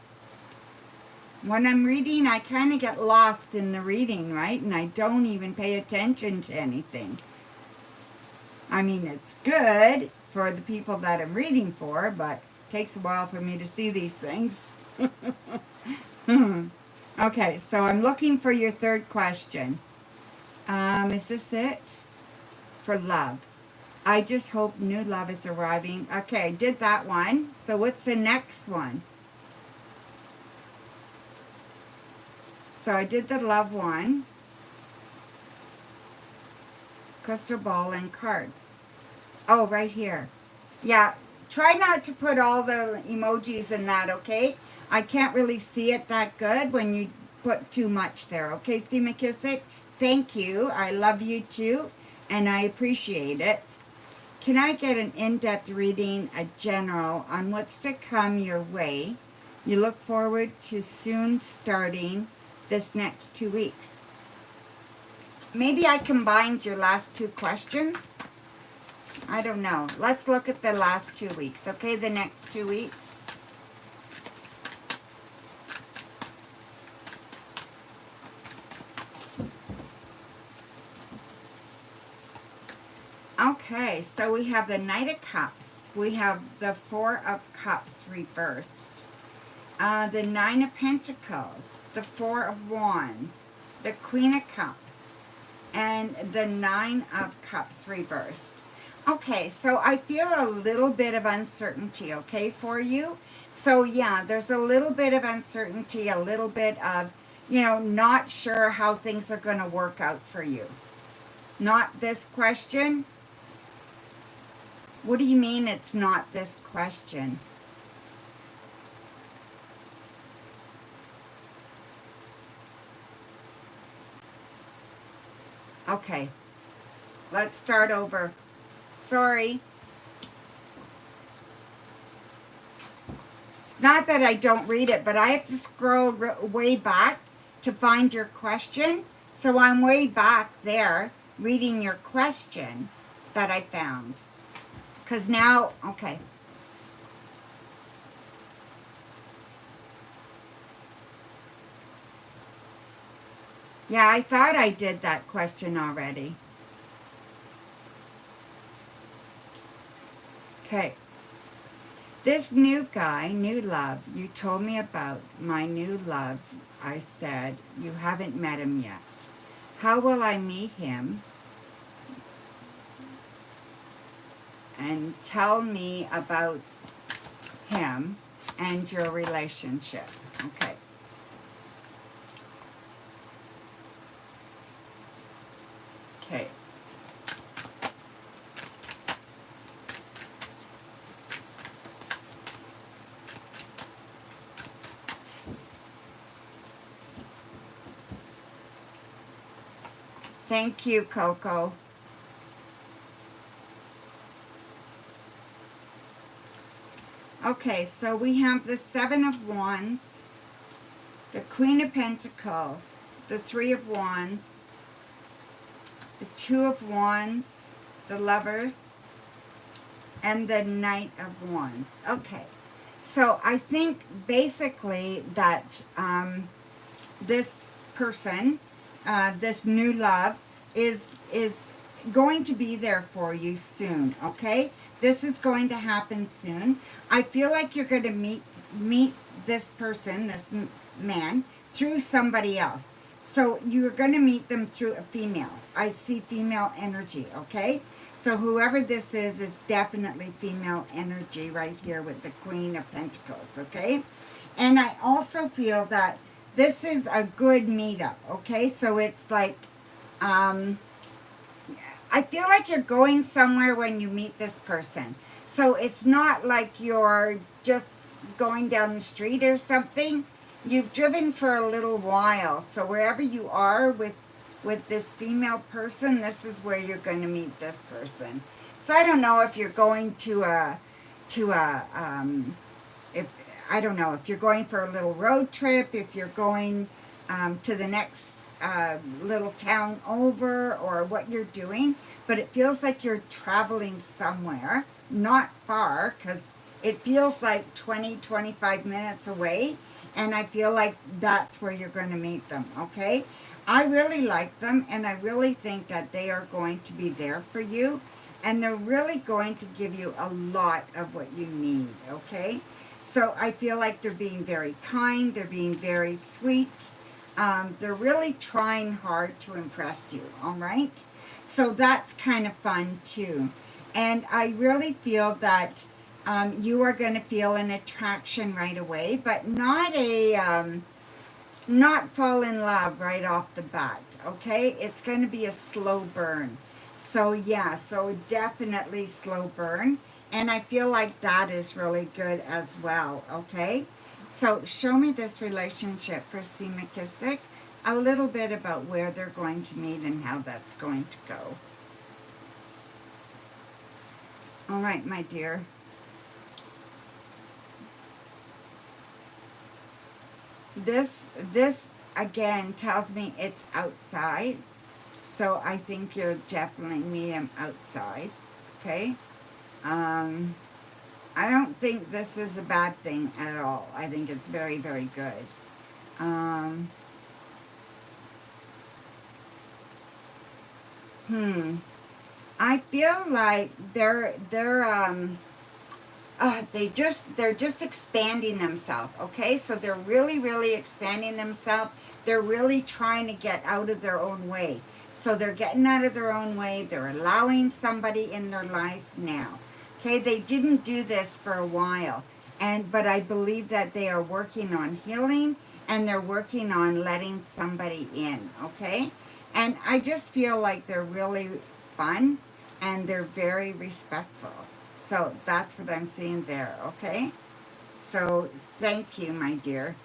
Speaker 1: When I'm reading, I kind of get lost in the reading, right? And I don't even pay attention to anything. I mean, it's good for the people that I'm reading for, but it takes a while for me to see these things. Okay, so I'm looking for your third question. Is this it? For love. I just hope new love is arriving. Okay, I did that one. So what's the next one? So I did the love one. Crystal ball and cards. Oh, right here. Yeah, try not to put all the emojis in that, okay? I can't really see it that good when you put too much there. Okay, see McKissick? Thank you. I love you too, and I appreciate it. Can I get an in-depth reading, a general, on what's to come your way? You look forward to soon starting this next 2 weeks. Maybe I combined your last 2 questions. I don't know. Let's look at the last 2 weeks, okay? The next 2 weeks. Okay, so we have the Knight of Cups. We have the Four of Cups reversed. The Nine of Pentacles. The Four of Wands. The Queen of Cups. And the Nine of Cups reversed. Okay, so I feel a little bit of uncertainty, okay, for you. So yeah, there's a little bit of uncertainty, a little bit of, not sure how things are going to work out for you. Not this question? What do you mean it's not this question? Okay, let's start over. Sorry. It's not that I don't read it, but I have to scroll way back to find your question. So I'm way back there reading your question that I found. Because now, okay. Yeah, I thought I did that question already. Okay. This new guy, new love, you told me about my new love. I said, you haven't met him yet. How will I meet him? And tell me about him and your relationship. Okay. Okay. Thank you, Coco. Okay, so we have the Seven of Wands, the Queen of Pentacles, the Three of Wands, the Two of Wands, the Lovers, and the Knight of Wands. Okay, so I think basically that this person, this new love, is going to be there for you soon. Okay, this is going to happen soon. I feel like you're going to meet this person, this man, through somebody else. So you're going to meet them through a female. I see female energy. Okay, so whoever this is definitely female energy right here with the Queen of Pentacles. Okay, and I also feel that this is a good meetup. Okay, so it's like I feel like you're going somewhere when you meet this person. So it's not like you're just going down the street or something. You've driven for a little while. So wherever you are with this female person, this is where you're going to meet this person. So I don't know if you're going if I don't know if you're going for a little road trip, if you're going to the next little town over, or what you're doing, but it feels like you're traveling somewhere, not far, because it feels like 20-25 minutes away, and I feel like that's where you're going to meet them. Okay, I really like them, and I really think that they are going to be there for you, and they're really going to give you a lot of what you need. Okay, so I feel like they're being very kind, they're being very sweet. They're really trying hard to impress you, all right? So that's kind of fun too. And I really feel that you are going to feel an attraction right away, but not not fall in love right off the bat, okay? It's going to be a slow burn. So yeah, so definitely slow burn. And I feel like that is really good as well, okay? So show me this relationship for C. McKissick, a little bit about where they're going to meet and how that's going to go. All right, my dear. This again tells me it's outside. So I think you'll definitely meet him outside, okay? I don't think this is a bad thing at all. I think it's very, very good. I feel like they're just expanding themselves. Okay, so they're really, really expanding themselves. They're really trying to get out of their own way. So they're getting out of their own way. They're allowing somebody in their life now. Okay, they didn't do this for a while, but I believe that they are working on healing, and they're working on letting somebody in, okay? And I just feel like they're really fun, and they're very respectful. So that's what I'm seeing there, okay? So thank you, my dear.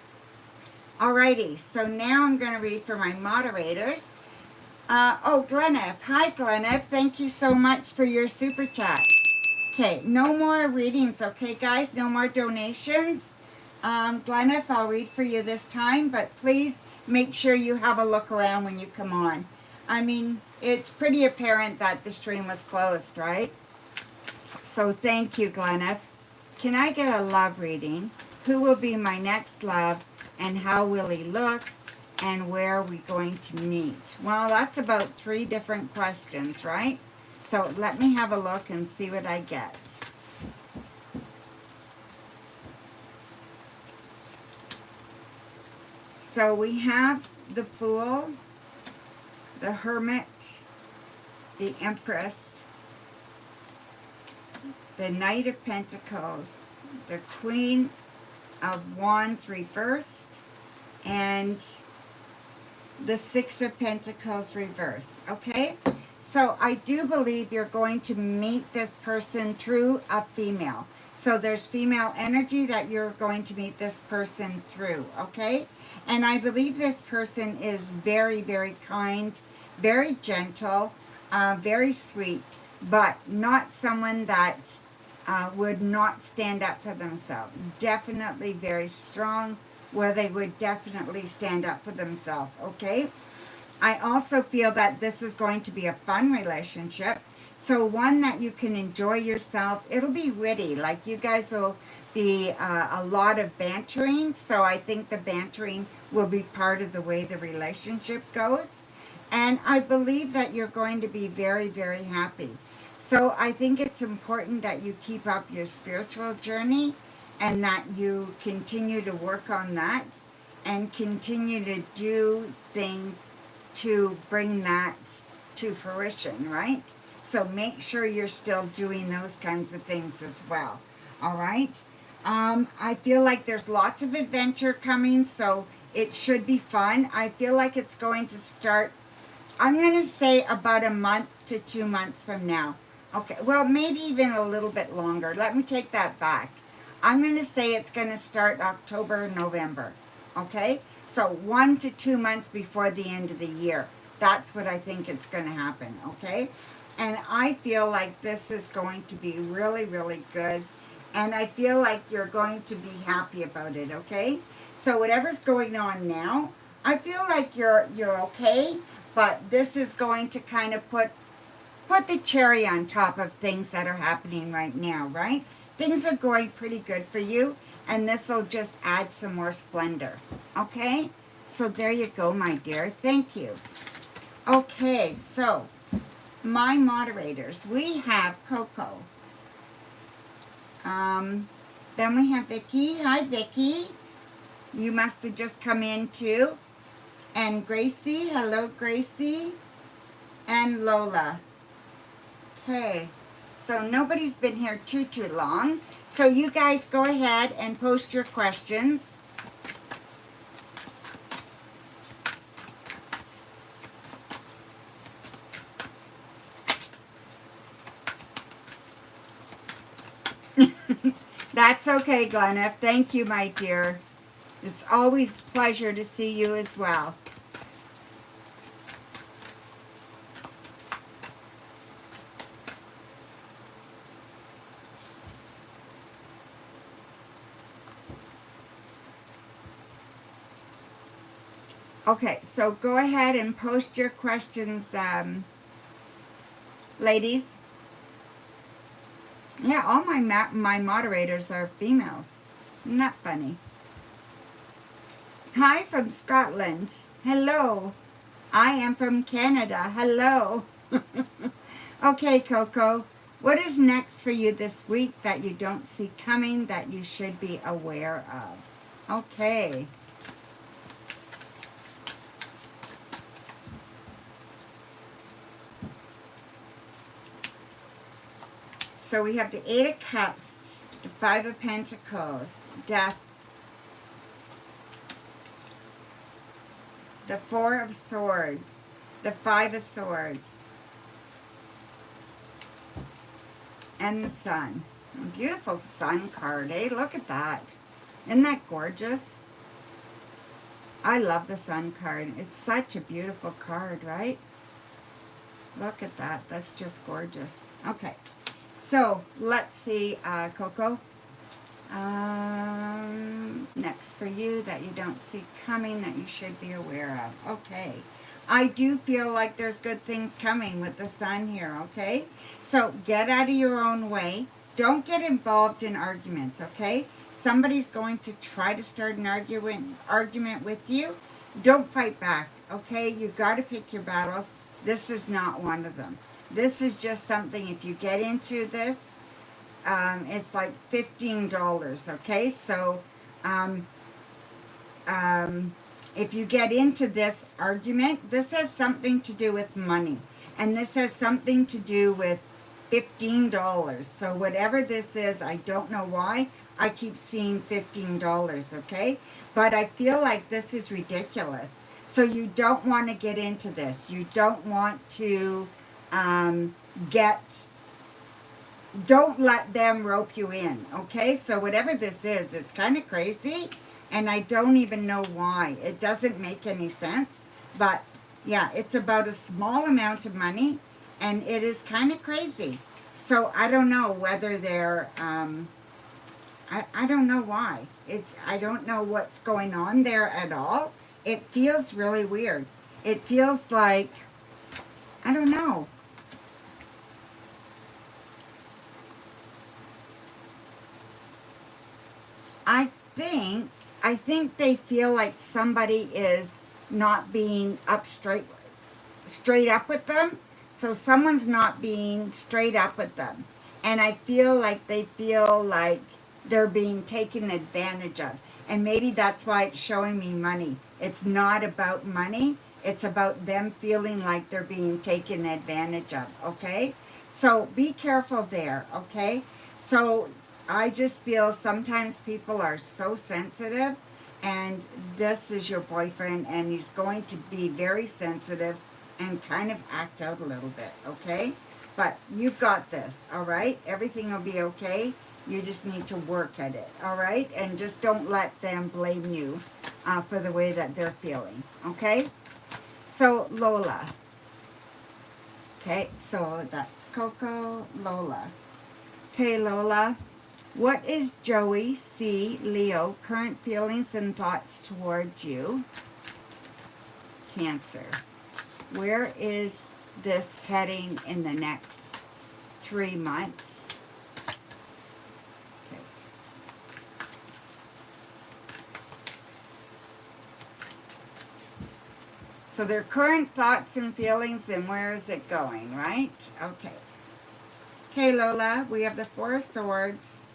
Speaker 1: Alrighty, so now I'm going to read for my moderators. Glenef. Hi, Glenef. Thank you so much for your super chat. Okay, no more readings, okay, guys? No more donations. Glenef, I'll read for you this time, but please make sure you have a look around when you come on. I mean, it's pretty apparent that the stream was closed, right? So thank you, Glenef. Can I get a love reading? Who will be my next love, and how will he look, and where are we going to meet? Well, that's about 3 different questions, right? So let me have a look and see what I get. So we have the Fool, the Hermit, the Empress, the Knight of Pentacles, the Queen of Wands reversed, and the Six of Pentacles reversed, okay? So I do believe you're going to meet this person through a female. So there's female energy that you're going to meet this person through, okay? And I believe this person is very, very kind, very gentle, very sweet, but not someone that would not stand up for themselves. Definitely very strong, where they would definitely stand up for themselves, okay? I also feel that this is going to be a fun relationship. So one that you can enjoy yourself. It'll be witty. Like you guys will be a lot of bantering. So I think the bantering will be part of the way the relationship goes. And I believe that you're going to be very, very happy. So I think it's important that you keep up your spiritual journey and that you continue to work on that and continue to do things to bring that to fruition, right? So make sure you're still doing those kinds of things as well. All right. I feel like there's lots of adventure coming, so it should be fun. I feel like it's going to start, I'm going to say about a month to 2 months from now. Okay, well, maybe even a little bit longer. Let me take that back. I'm going to say it's going to start October, November. Okay? So 1 to 2 months before the end of the year. That's what I think it's going to happen. Okay? And I feel like this is going to be really, really good. And I feel like you're going to be happy about it. Okay? So whatever's going on now, I feel like you're okay. But this is going to kind of put the cherry on top of things that are happening right now, right? Things are going pretty good for you, and this will just add some more splendor, okay? So there you go, my dear. Thank you. Okay, so my moderators, we have Coco. Then we have Vicki. Hi, Vicki. You must have just come in too. And Gracie. Hello, Gracie. And Lola. Okay, so nobody's been here too long. So you guys go ahead and post your questions. That's okay, Glenna. Thank you, my dear. It's always a pleasure to see you as well. Okay, so go ahead and post your questions, ladies. Yeah, all my moderators are females. Isn't that funny? Hi from Scotland. Hello. I am from Canada. Hello. Okay, Coco. What is next for you this week that you don't see coming that you should be aware of? Okay. So we have the 8 of Cups, the 5 of Pentacles, Death, the 4 of Swords, the 5 of Swords, and the Sun. A beautiful Sun card, eh? Look at that. Isn't that gorgeous? I love the Sun card. It's such a beautiful card, right? Look at that. That's just gorgeous. Okay. So, let's see, Coco. Next for you that you don't see coming that you should be aware of. Okay. I do feel like there's good things coming with the Sun here, okay? So, get out of your own way. Don't get involved in arguments, okay? Somebody's going to try to start an argument with you. Don't fight back, okay? You got to pick your battles. This is not one of them. This is just something, if you get into this, it's like $15, okay? So, if you get into this argument, this has something to do with money. And this has something to do with $15. So whatever this is, I don't know why, I keep seeing $15, okay? But I feel like this is ridiculous. So you don't want to get into this. You don't want to don't let them rope you in, okay? So whatever this is, it's kind of crazy, and I don't even know why. It doesn't make any sense, but yeah, it's about a small amount of money, and it is kind of crazy. So I don't know whether they're, I don't know why. I don't know what's going on there at all. It feels really weird. it feels like, I don't know. I think they feel like somebody is not being straight up with them. So someone's not being straight up with them. And I feel like they feel like they're being taken advantage of. And maybe that's why it's showing me money. It's not about money. It's about them feeling like they're being taken advantage of, okay? So be careful there, okay? So I just feel sometimes people are so sensitive, and this is your boyfriend, and he's going to be very sensitive and kind of act out a little bit, okay? But you've got this, all right? Everything will be okay. You just need to work at it, all right? And just don't let them blame you for the way that they're feeling, okay? So, Lola. Okay, so that's Coco, Lola. Okay, Lola. What is Joey, C, Leo, current feelings and thoughts towards you? Cancer. Where is this heading in the next 3 months? Okay. So their current thoughts and feelings, and where is it going, right? Okay. Okay, Lola, we have the Four of Swords,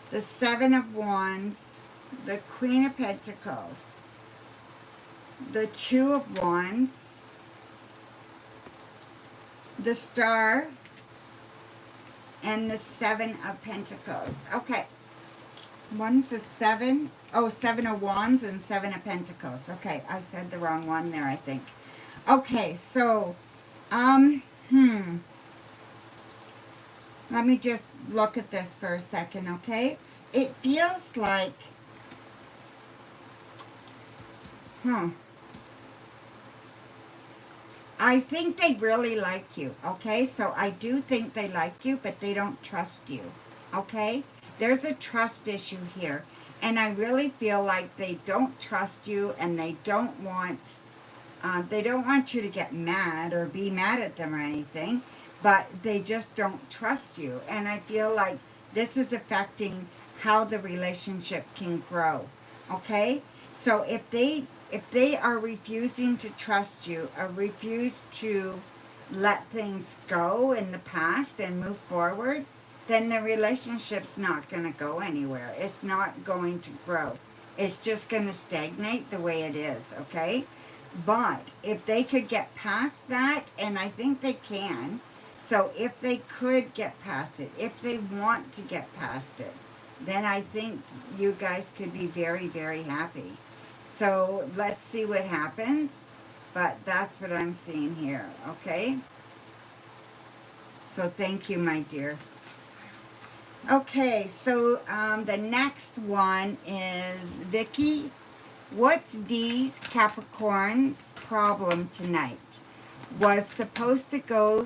Speaker 1: the Seven of Wands, the Queen of Pentacles, the Two of Wands, the Star, and the Seven of Pentacles. Okay. One's the Seven. Oh, Seven of Wands and Seven of Pentacles. Okay, I said the wrong one there, I think. Okay, so, let me just look at this for a second, okay? It feels like, I think they really like you, okay? So I do think they like you, but they don't trust you, okay? There's a trust issue here. And I really feel like they don't trust you, and they don't want you to get mad or be mad at them or anything, but they just don't trust you. And I feel like this is affecting how the relationship can grow, okay? So if they are refusing to trust you or refuse to let things go in the past and move forward, then the relationship's not going to go anywhere. It's not going to grow. It's just going to stagnate the way it is, okay? But if they could get past that, and I think they can, so if they could get past it, if they want to get past it, then I think you guys could be very, very happy. So let's see what happens. But that's what I'm seeing here, okay? So thank you, my dear. Okay, so the next one is Vicki. What's D's Capricorn's problem tonight? Was supposed to go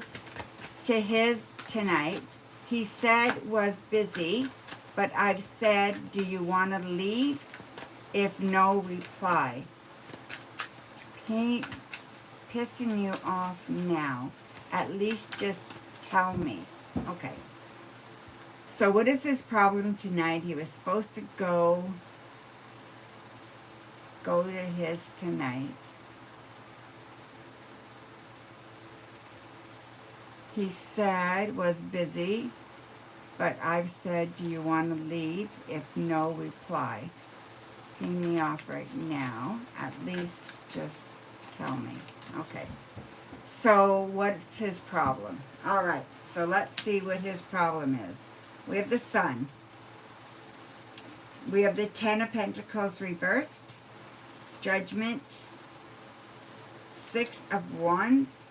Speaker 1: to his tonight. He said was busy, but I've said, do you want to leave? If no, reply. Pissing you off now. At least just tell me. Okay. So what is his problem tonight? He was supposed to go to his tonight. He said was busy, but I've said, do you want to leave? If no, reply. Pay me off right now. At least just tell me. Okay. So what's his problem? All right. So let's see what his problem is. We have the Sun. We have the Ten of Pentacles reversed. Judgment. Six of Wands.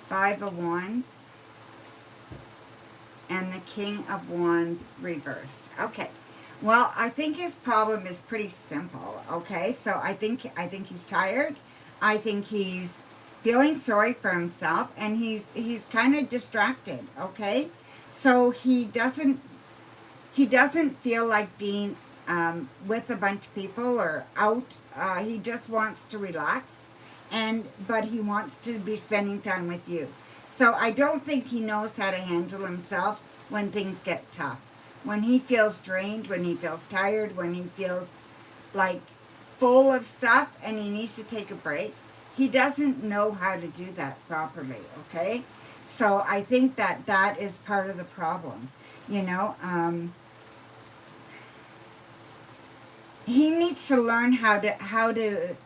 Speaker 1: Five of Wands. And the King of Wands reversed. Okay. Well, I think his problem is pretty simple, okay? So I think he's tired. I think he's feeling sorry for himself, and he's kind of distracted, okay? So he doesn't feel like being with a bunch of people or out. He just wants to relax but he wants to be spending time with you. So I don't think he knows how to handle himself when things get tough. When he feels drained, when he feels tired, when he feels like full of stuff and he needs to take a break, he doesn't know how to do that properly, okay? So I think that that is part of the problem, you know. He needs to learn how to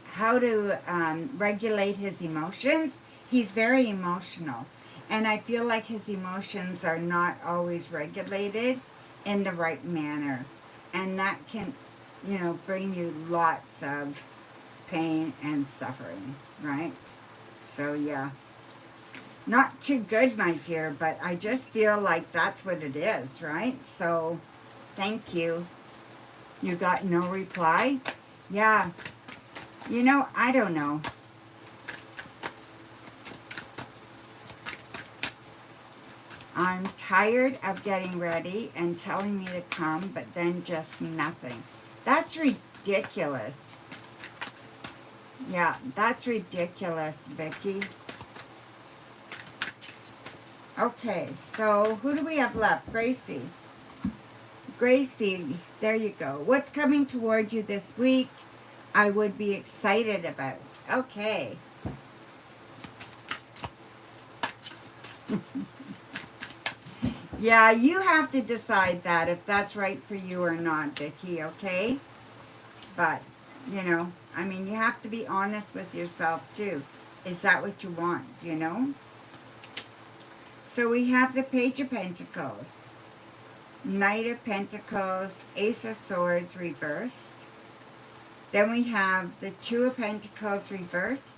Speaker 1: regulate his emotions. He's very emotional, and I feel like his emotions are not always regulated in the right manner, and that can, you know, bring you lots of pain and suffering, right? So yeah, not too good, my dear, but I just feel like that's what it is, right? So thank you. You got no reply? Yeah. You know, I don't know. I'm tired of getting ready and telling me to come, but then just nothing. That's ridiculous. Yeah, that's ridiculous, Vicki. Okay, so who do we have left? Gracie. Gracie, there you go. What's coming toward you this week? I would be excited about. Okay. Yeah, you have to decide that if that's right for you or not, Vicki, okay? But, you know, I mean, you have to be honest with yourself too. Is that what you want, you know? So we have the Page of Pentacles, Knight of Pentacles, Ace of Swords reversed. Then we have the Two of Pentacles reversed,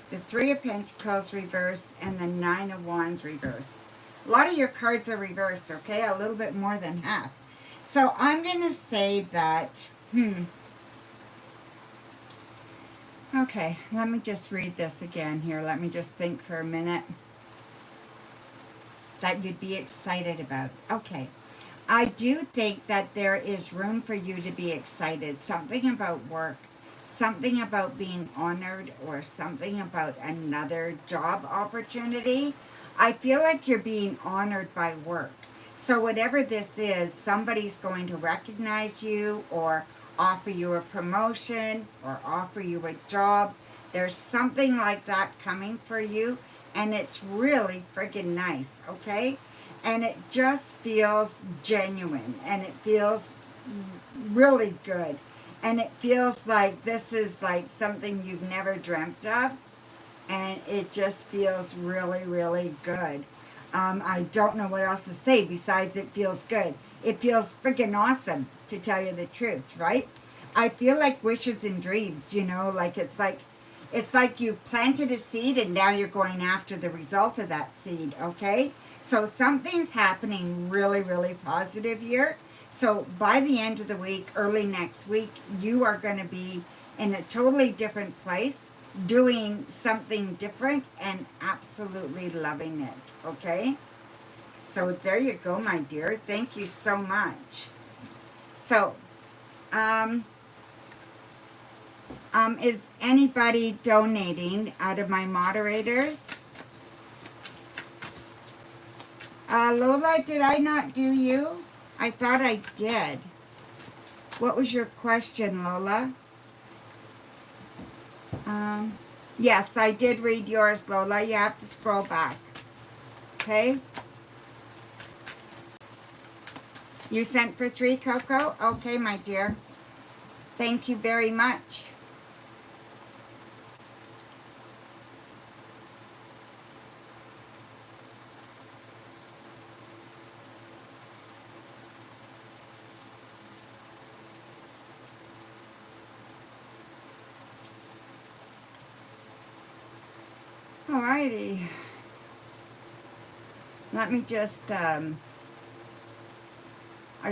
Speaker 1: the Three of Pentacles reversed, and the Nine of Wands reversed. A lot of your cards are reversed, okay? A little bit more than half. So I'm going to say that, okay, let me just read this again here. Let me just think for a minute. That you'd be excited about. Okay. I do think that there is room for you to be excited. Something about work, something about being honored, or something about another job opportunity. I feel like you're being honored by work. So whatever this is, somebody's going to recognize you or offer you a promotion or offer you a job. There's something like that coming for you, and it's really friggin' nice, okay? And it just feels genuine, and it feels really good. And it feels like this is like something you've never dreamt of. And it just feels really, really good. I don't know what else to say besides it feels good. It feels freaking awesome, to tell you the truth, right? I feel like wishes and dreams, you know, like it's like you planted a seed and now you're going after the result of that seed, okay? So something's happening really, really positive here. So by the end of the week, early next week, you are going to be in a totally different place, doing something different and absolutely loving it, okay? So there you go, my dear. Thank you so much. So, is anybody donating out of my moderators? Lola, did I not do you? I thought I did. What was your question, Lola? Yes, I did read yours, Lola. You have to scroll back. Okay? You sent for 3, Coco? Okay, my dear. Thank you very much. Alrighty. Let me just, I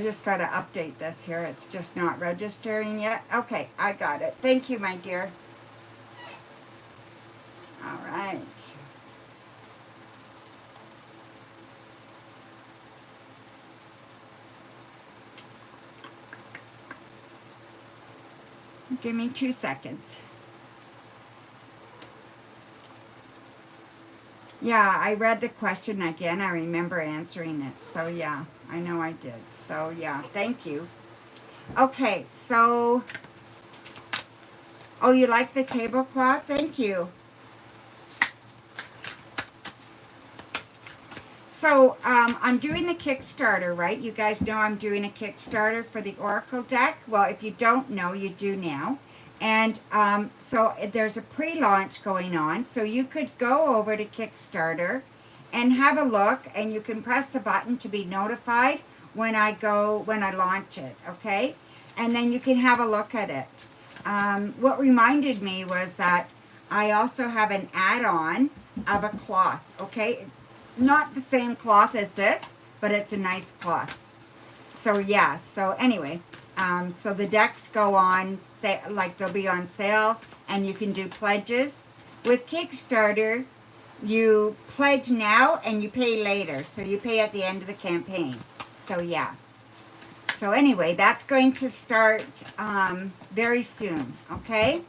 Speaker 1: just got to update this here. It's just not registering yet. Okay, I got it. Thank you, my dear. All right. Give me 2 seconds. Yeah, I read the question again. I remember answering it. So yeah, I know I did. So yeah, thank you. Okay, so, oh, you like the tablecloth? Thank you. So I'm doing the Kickstarter, right? You guys know I'm doing a Kickstarter for the Oracle deck. Well, if you don't know, you do now. And so there's a pre-launch going on. So you could go over to Kickstarter and have a look, and you can press the button to be notified when I launch it, okay? And then you can have a look at it. What reminded me was that I also have an add-on of a cloth, okay? Not the same cloth as this, but it's a nice cloth. So yeah, so anyway, so the decks go on, like they'll be on sale, and you can do pledges. With Kickstarter, you pledge now and you pay later. So you pay at the end of the campaign. So yeah. So anyway, that's going to start very soon, okay?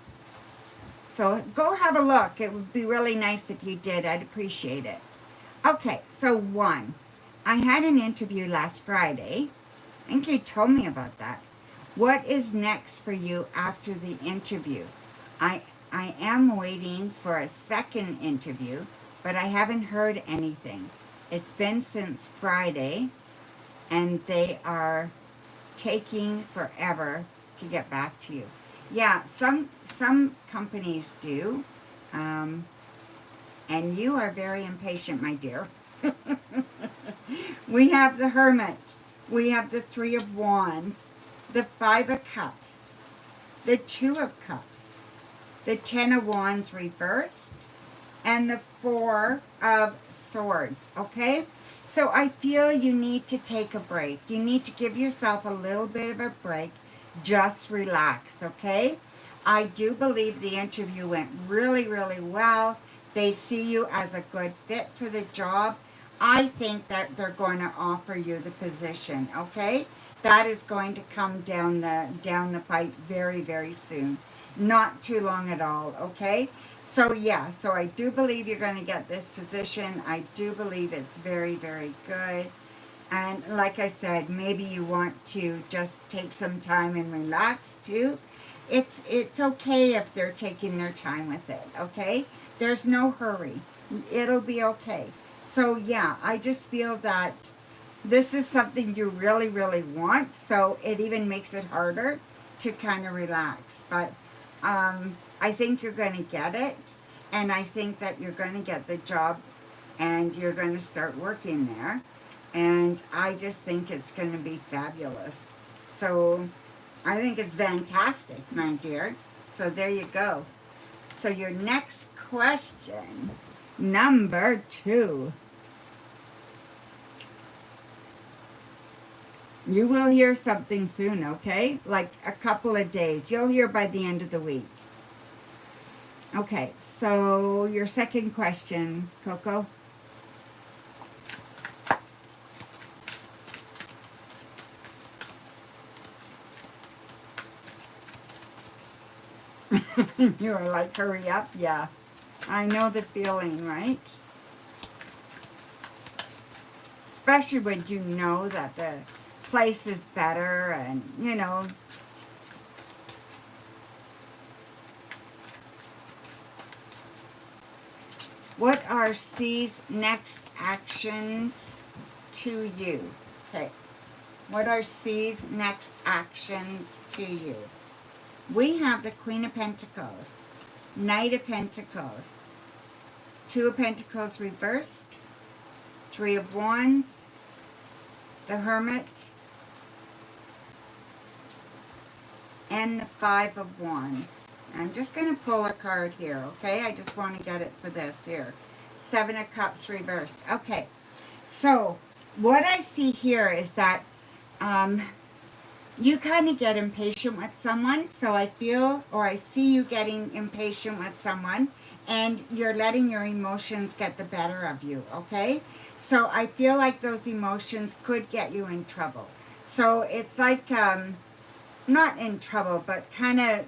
Speaker 1: So go have a look. It would be really nice if you did. I'd appreciate it. Okay, so one, I had an interview last Friday. I think you told me about that. What is next for you after the interview? I am waiting for a second interview, but I haven't heard anything. It's been since Friday, and they are taking forever to get back to you. Yeah, some companies do. And you are very impatient, my dear. We have the Hermit. We have the Three of Wands, the Five of Cups, the Two of Cups, the Ten of Wands reversed, and the Four of Swords, okay? So I feel you need to take a break. You need to give yourself a little bit of a break. Just relax, okay? I do believe the interview went really, really well. They see you as a good fit for the job. I think that they're going to offer you the position, okay? That is going to come down the pipe very, very soon. Not too long at all, okay? So yeah, so I do believe you're going to get this position. I do believe it's very, very good. And like I said, maybe you want to just take some time and relax too. It's okay if they're taking their time with it, okay? There's no hurry. It'll be okay. So yeah, I just feel that this is something you really, really want. So it even makes it harder to kind of relax. But I think you're going to get it. And I think that you're going to get the job and you're going to start working there. And I just think it's going to be fabulous. So I think it's fantastic, my dear. So there you go. So your next question, number 2. You will hear something soon, okay? Like a couple of days. You'll hear by the end of the week. Okay, so your second question, Coco. You were like, hurry up? Yeah. I know the feeling, right? Especially when you know that the place is better and, you know. What are C's next actions to you? Okay. What are C's next actions to you? We have the Queen of Pentacles, Knight of Pentacles, Two of Pentacles reversed, Three of Wands, the Hermit, and the Five of Wands. I'm just going to pull a card here, okay? I just want to get it for this here. Seven of Cups reversed. Okay, so what I see here is that you kind of get impatient with someone. So I feel, or I see you getting impatient with someone, and you're letting your emotions get the better of you, okay? So I feel like those emotions could get you in trouble. So it's like, not in trouble, but kind of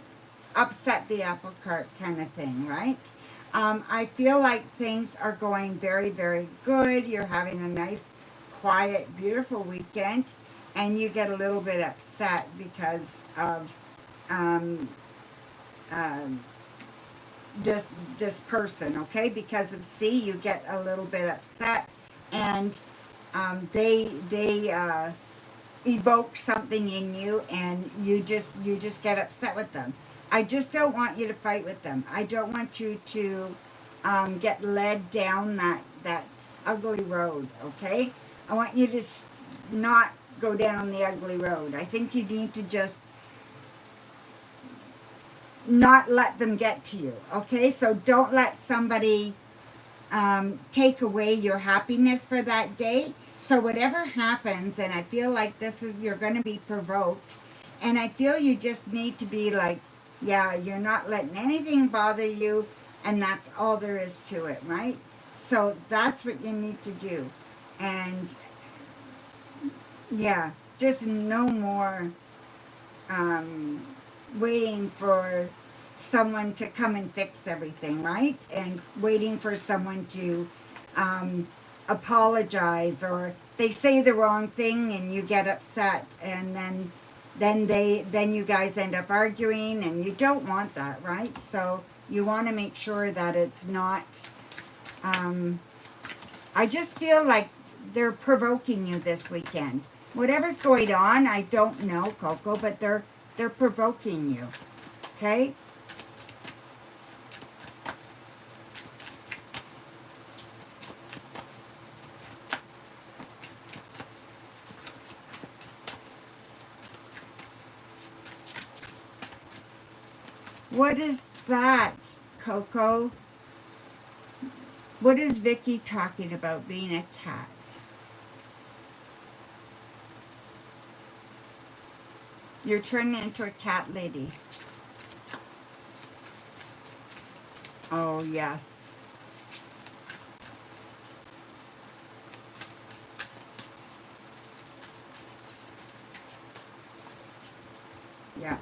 Speaker 1: upset the apple cart kind of thing, right? I feel like things are going very, very good. You're having a nice, quiet, beautiful weekend, and you get a little bit upset because of um, um, this person, okay? Because of C, you get a little bit upset, and they evoke something in you, and you just get upset with them. I just don't want you to fight with them. I don't want you to get led down that ugly road, okay? I want you to not go down the ugly road. I think you need to just not let them get to you, okay? So don't let somebody take away your happiness for that day. So whatever happens, and I feel like you're going to be provoked, and I feel you just need to be like, yeah, you're not letting anything bother you, and that's all there is to it, right? So that's what you need to do. And yeah, just no more waiting for someone to come and fix everything, right? And waiting for someone to apologize, or they say the wrong thing and you get upset, and then you guys end up arguing, and you don't want that, right? So you want to make sure that it's not I just feel like they're provoking you this weekend. Whatever's going on, I don't know, Coco, but they're provoking you. Okay? What is that, Coco? What is Vicki talking about being a cat? You're turning into a cat lady. Oh, yes. Yeah.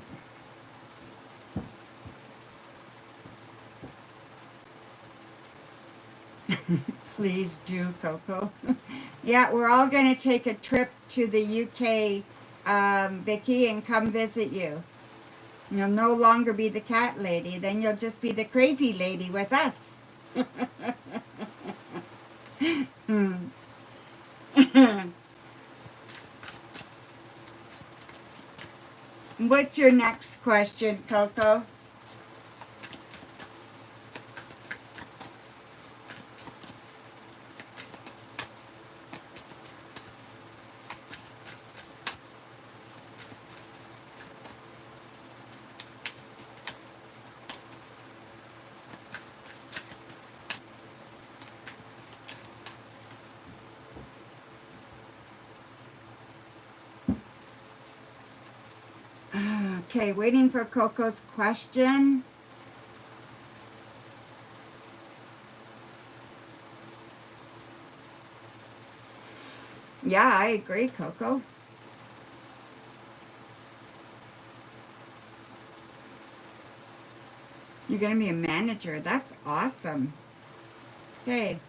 Speaker 1: Please do, Coco. Yeah, we're all going to take a trip to the UK, Vicki, and come visit you. You'll no longer be the cat lady. Then you'll just be the crazy lady with us. What's your next question, Coco? Okay, waiting for Coco's question. Yeah, I agree, Coco. You're going to be a manager. That's awesome. Okay,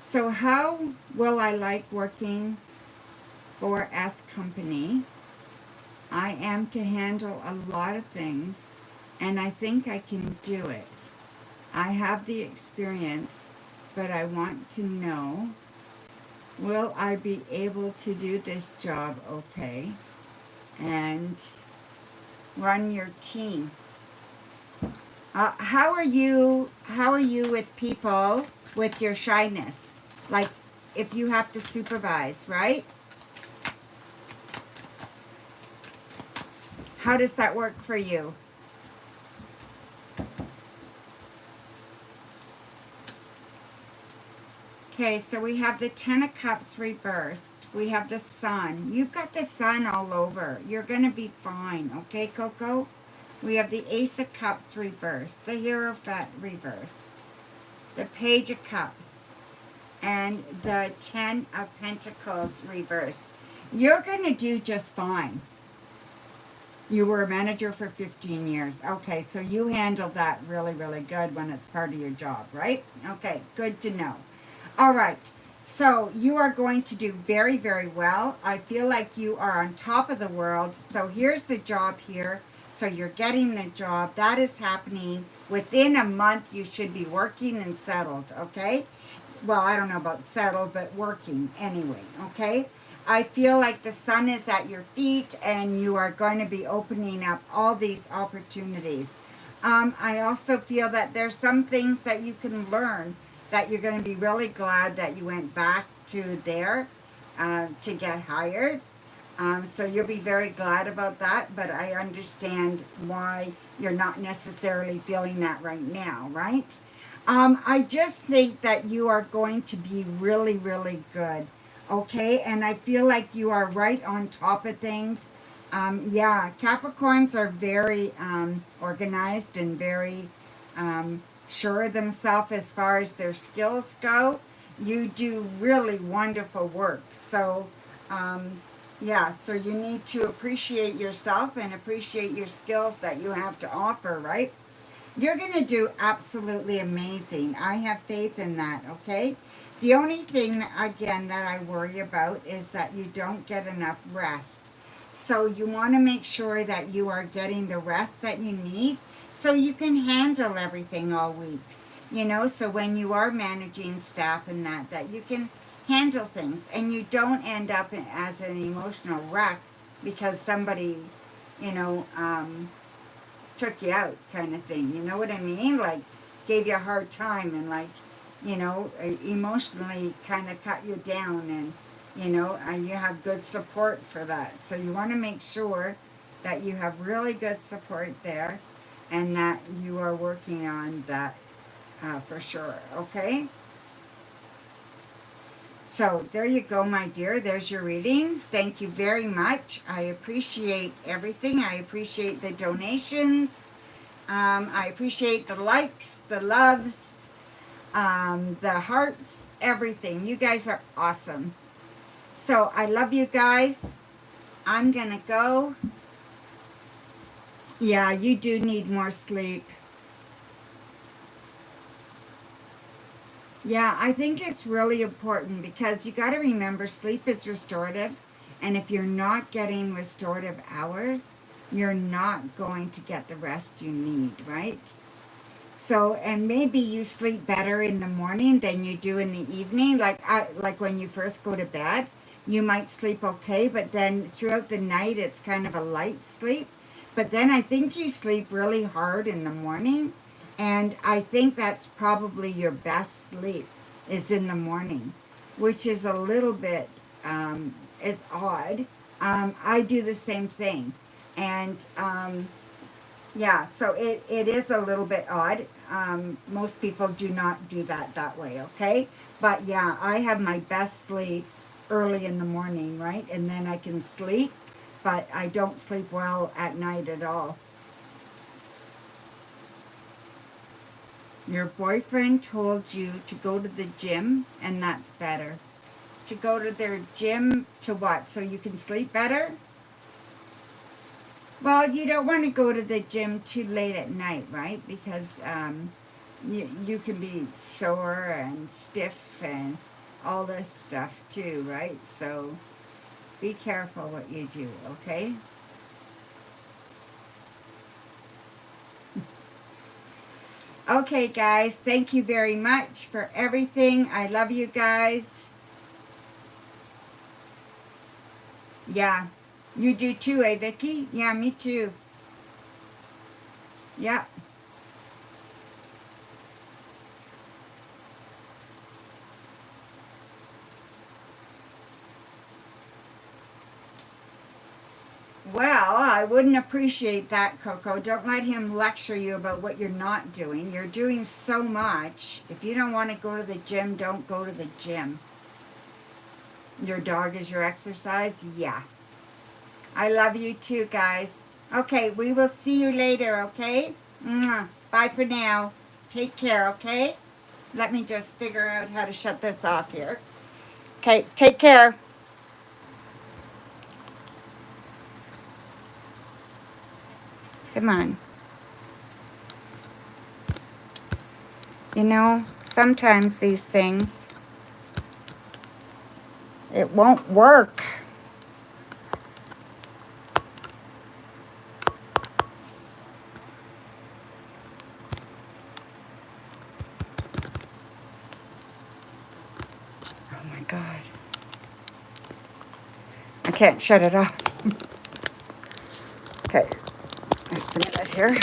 Speaker 1: so how will I like working for S Company? I am to handle a lot of things, and I think I can do it. I have the experience, but I want to know, will I be able to do this job okay and run your team? How are you with people with your shyness? Like if you have to supervise, right? How does that work for you? Okay, so we have the Ten of Cups reversed. We have the Sun. You've got the Sun all over. You're going to be fine, okay, Coco? We have the Ace of Cups reversed, the Hierophant reversed, the Page of Cups, and the Ten of Pentacles reversed. You're going to do just fine. You were a manager for 15 years. Okay, so you handled that really, really good when it's part of your job, right? Okay, good to know. All right, so you are going to do very, very well. I feel like you are on top of the world. So here's the job here. So you're getting the job. That is happening within a month. You should be working and settled, okay? Well, I don't know about settled, but working anyway, okay? I feel like the sun is at your feet and you are going to be opening up all these opportunities. I also feel that there's some things that you can learn that you're going to be really glad that you went back to there to get hired. So you'll be very glad about that, but I understand why you're not necessarily feeling that right now, right? I just think that you are going to be really, really good. Okay. And I feel like you are right on top of things. Yeah, Capricorns are very organized and very sure of themselves as far as their skills go. You do really wonderful work. So, yeah, so you need to appreciate yourself and appreciate your skills that you have to offer, right? You're going to do absolutely amazing. I have faith in that, okay? The only thing, again, that I worry about is that you don't get enough rest. So you want to make sure that you are getting the rest that you need so you can handle everything all week. You know, so when you are managing staff and that you can handle things and you don't end up as an emotional wreck because somebody, you know, took you out kind of thing. You know what I mean? Like gave you a hard time and like, you know, emotionally kind of cut you down and, you know, and you have good support for that. So you want to make sure that you have really good support there and that you are working on that for sure. Okay? So there you go, my dear. There's your reading. Thank you very much. I appreciate everything. I appreciate the donations. I appreciate the likes, the loves, the hearts, everything. You guys are awesome. So I love you guys. I'm going to go. Yeah, you do need more sleep. Yeah, I think it's really important because you got to remember sleep is restorative. And if you're not getting restorative hours, you're not going to get the rest you need, right? So, and maybe you sleep better in the morning than you do in the evening. Like when you first go to bed, you might sleep okay, but then throughout the night, it's kind of a light sleep. But then I think you sleep really hard in the morning. And I think that's probably your best sleep is in the morning, which is a little bit, it's odd. I do the same thing. And, yeah, so it is a little bit odd. Most people do not do that way, okay? But yeah, I have my best sleep early in the morning, right? And then I can sleep, but I don't sleep well at night at all. Your boyfriend told you to go to the gym, and that's better. To go to their gym to what? So you can sleep better? Well, you don't want to go to the gym too late at night, right? Because you can be sore and stiff and all this stuff too, right? So be careful what you do, okay? Okay, guys, thank you very much for everything. I love you guys. Yeah, you do too, eh, Vicki? Yeah, me too. Yeah. Well, I wouldn't appreciate that, Coco. Don't let him lecture you about what you're not doing. You're doing so much. If you don't want to go to the gym, don't go to the gym. Your dog is your exercise? Yeah. I love you too, guys. Okay, we will see you later, okay? Mwah. Bye for now. Take care, okay? Let me just figure out how to shut this off here. Okay, take care. Come on. You know, sometimes these things, it won't work. Oh my God. I can't shut it off. Okay, just a minute here.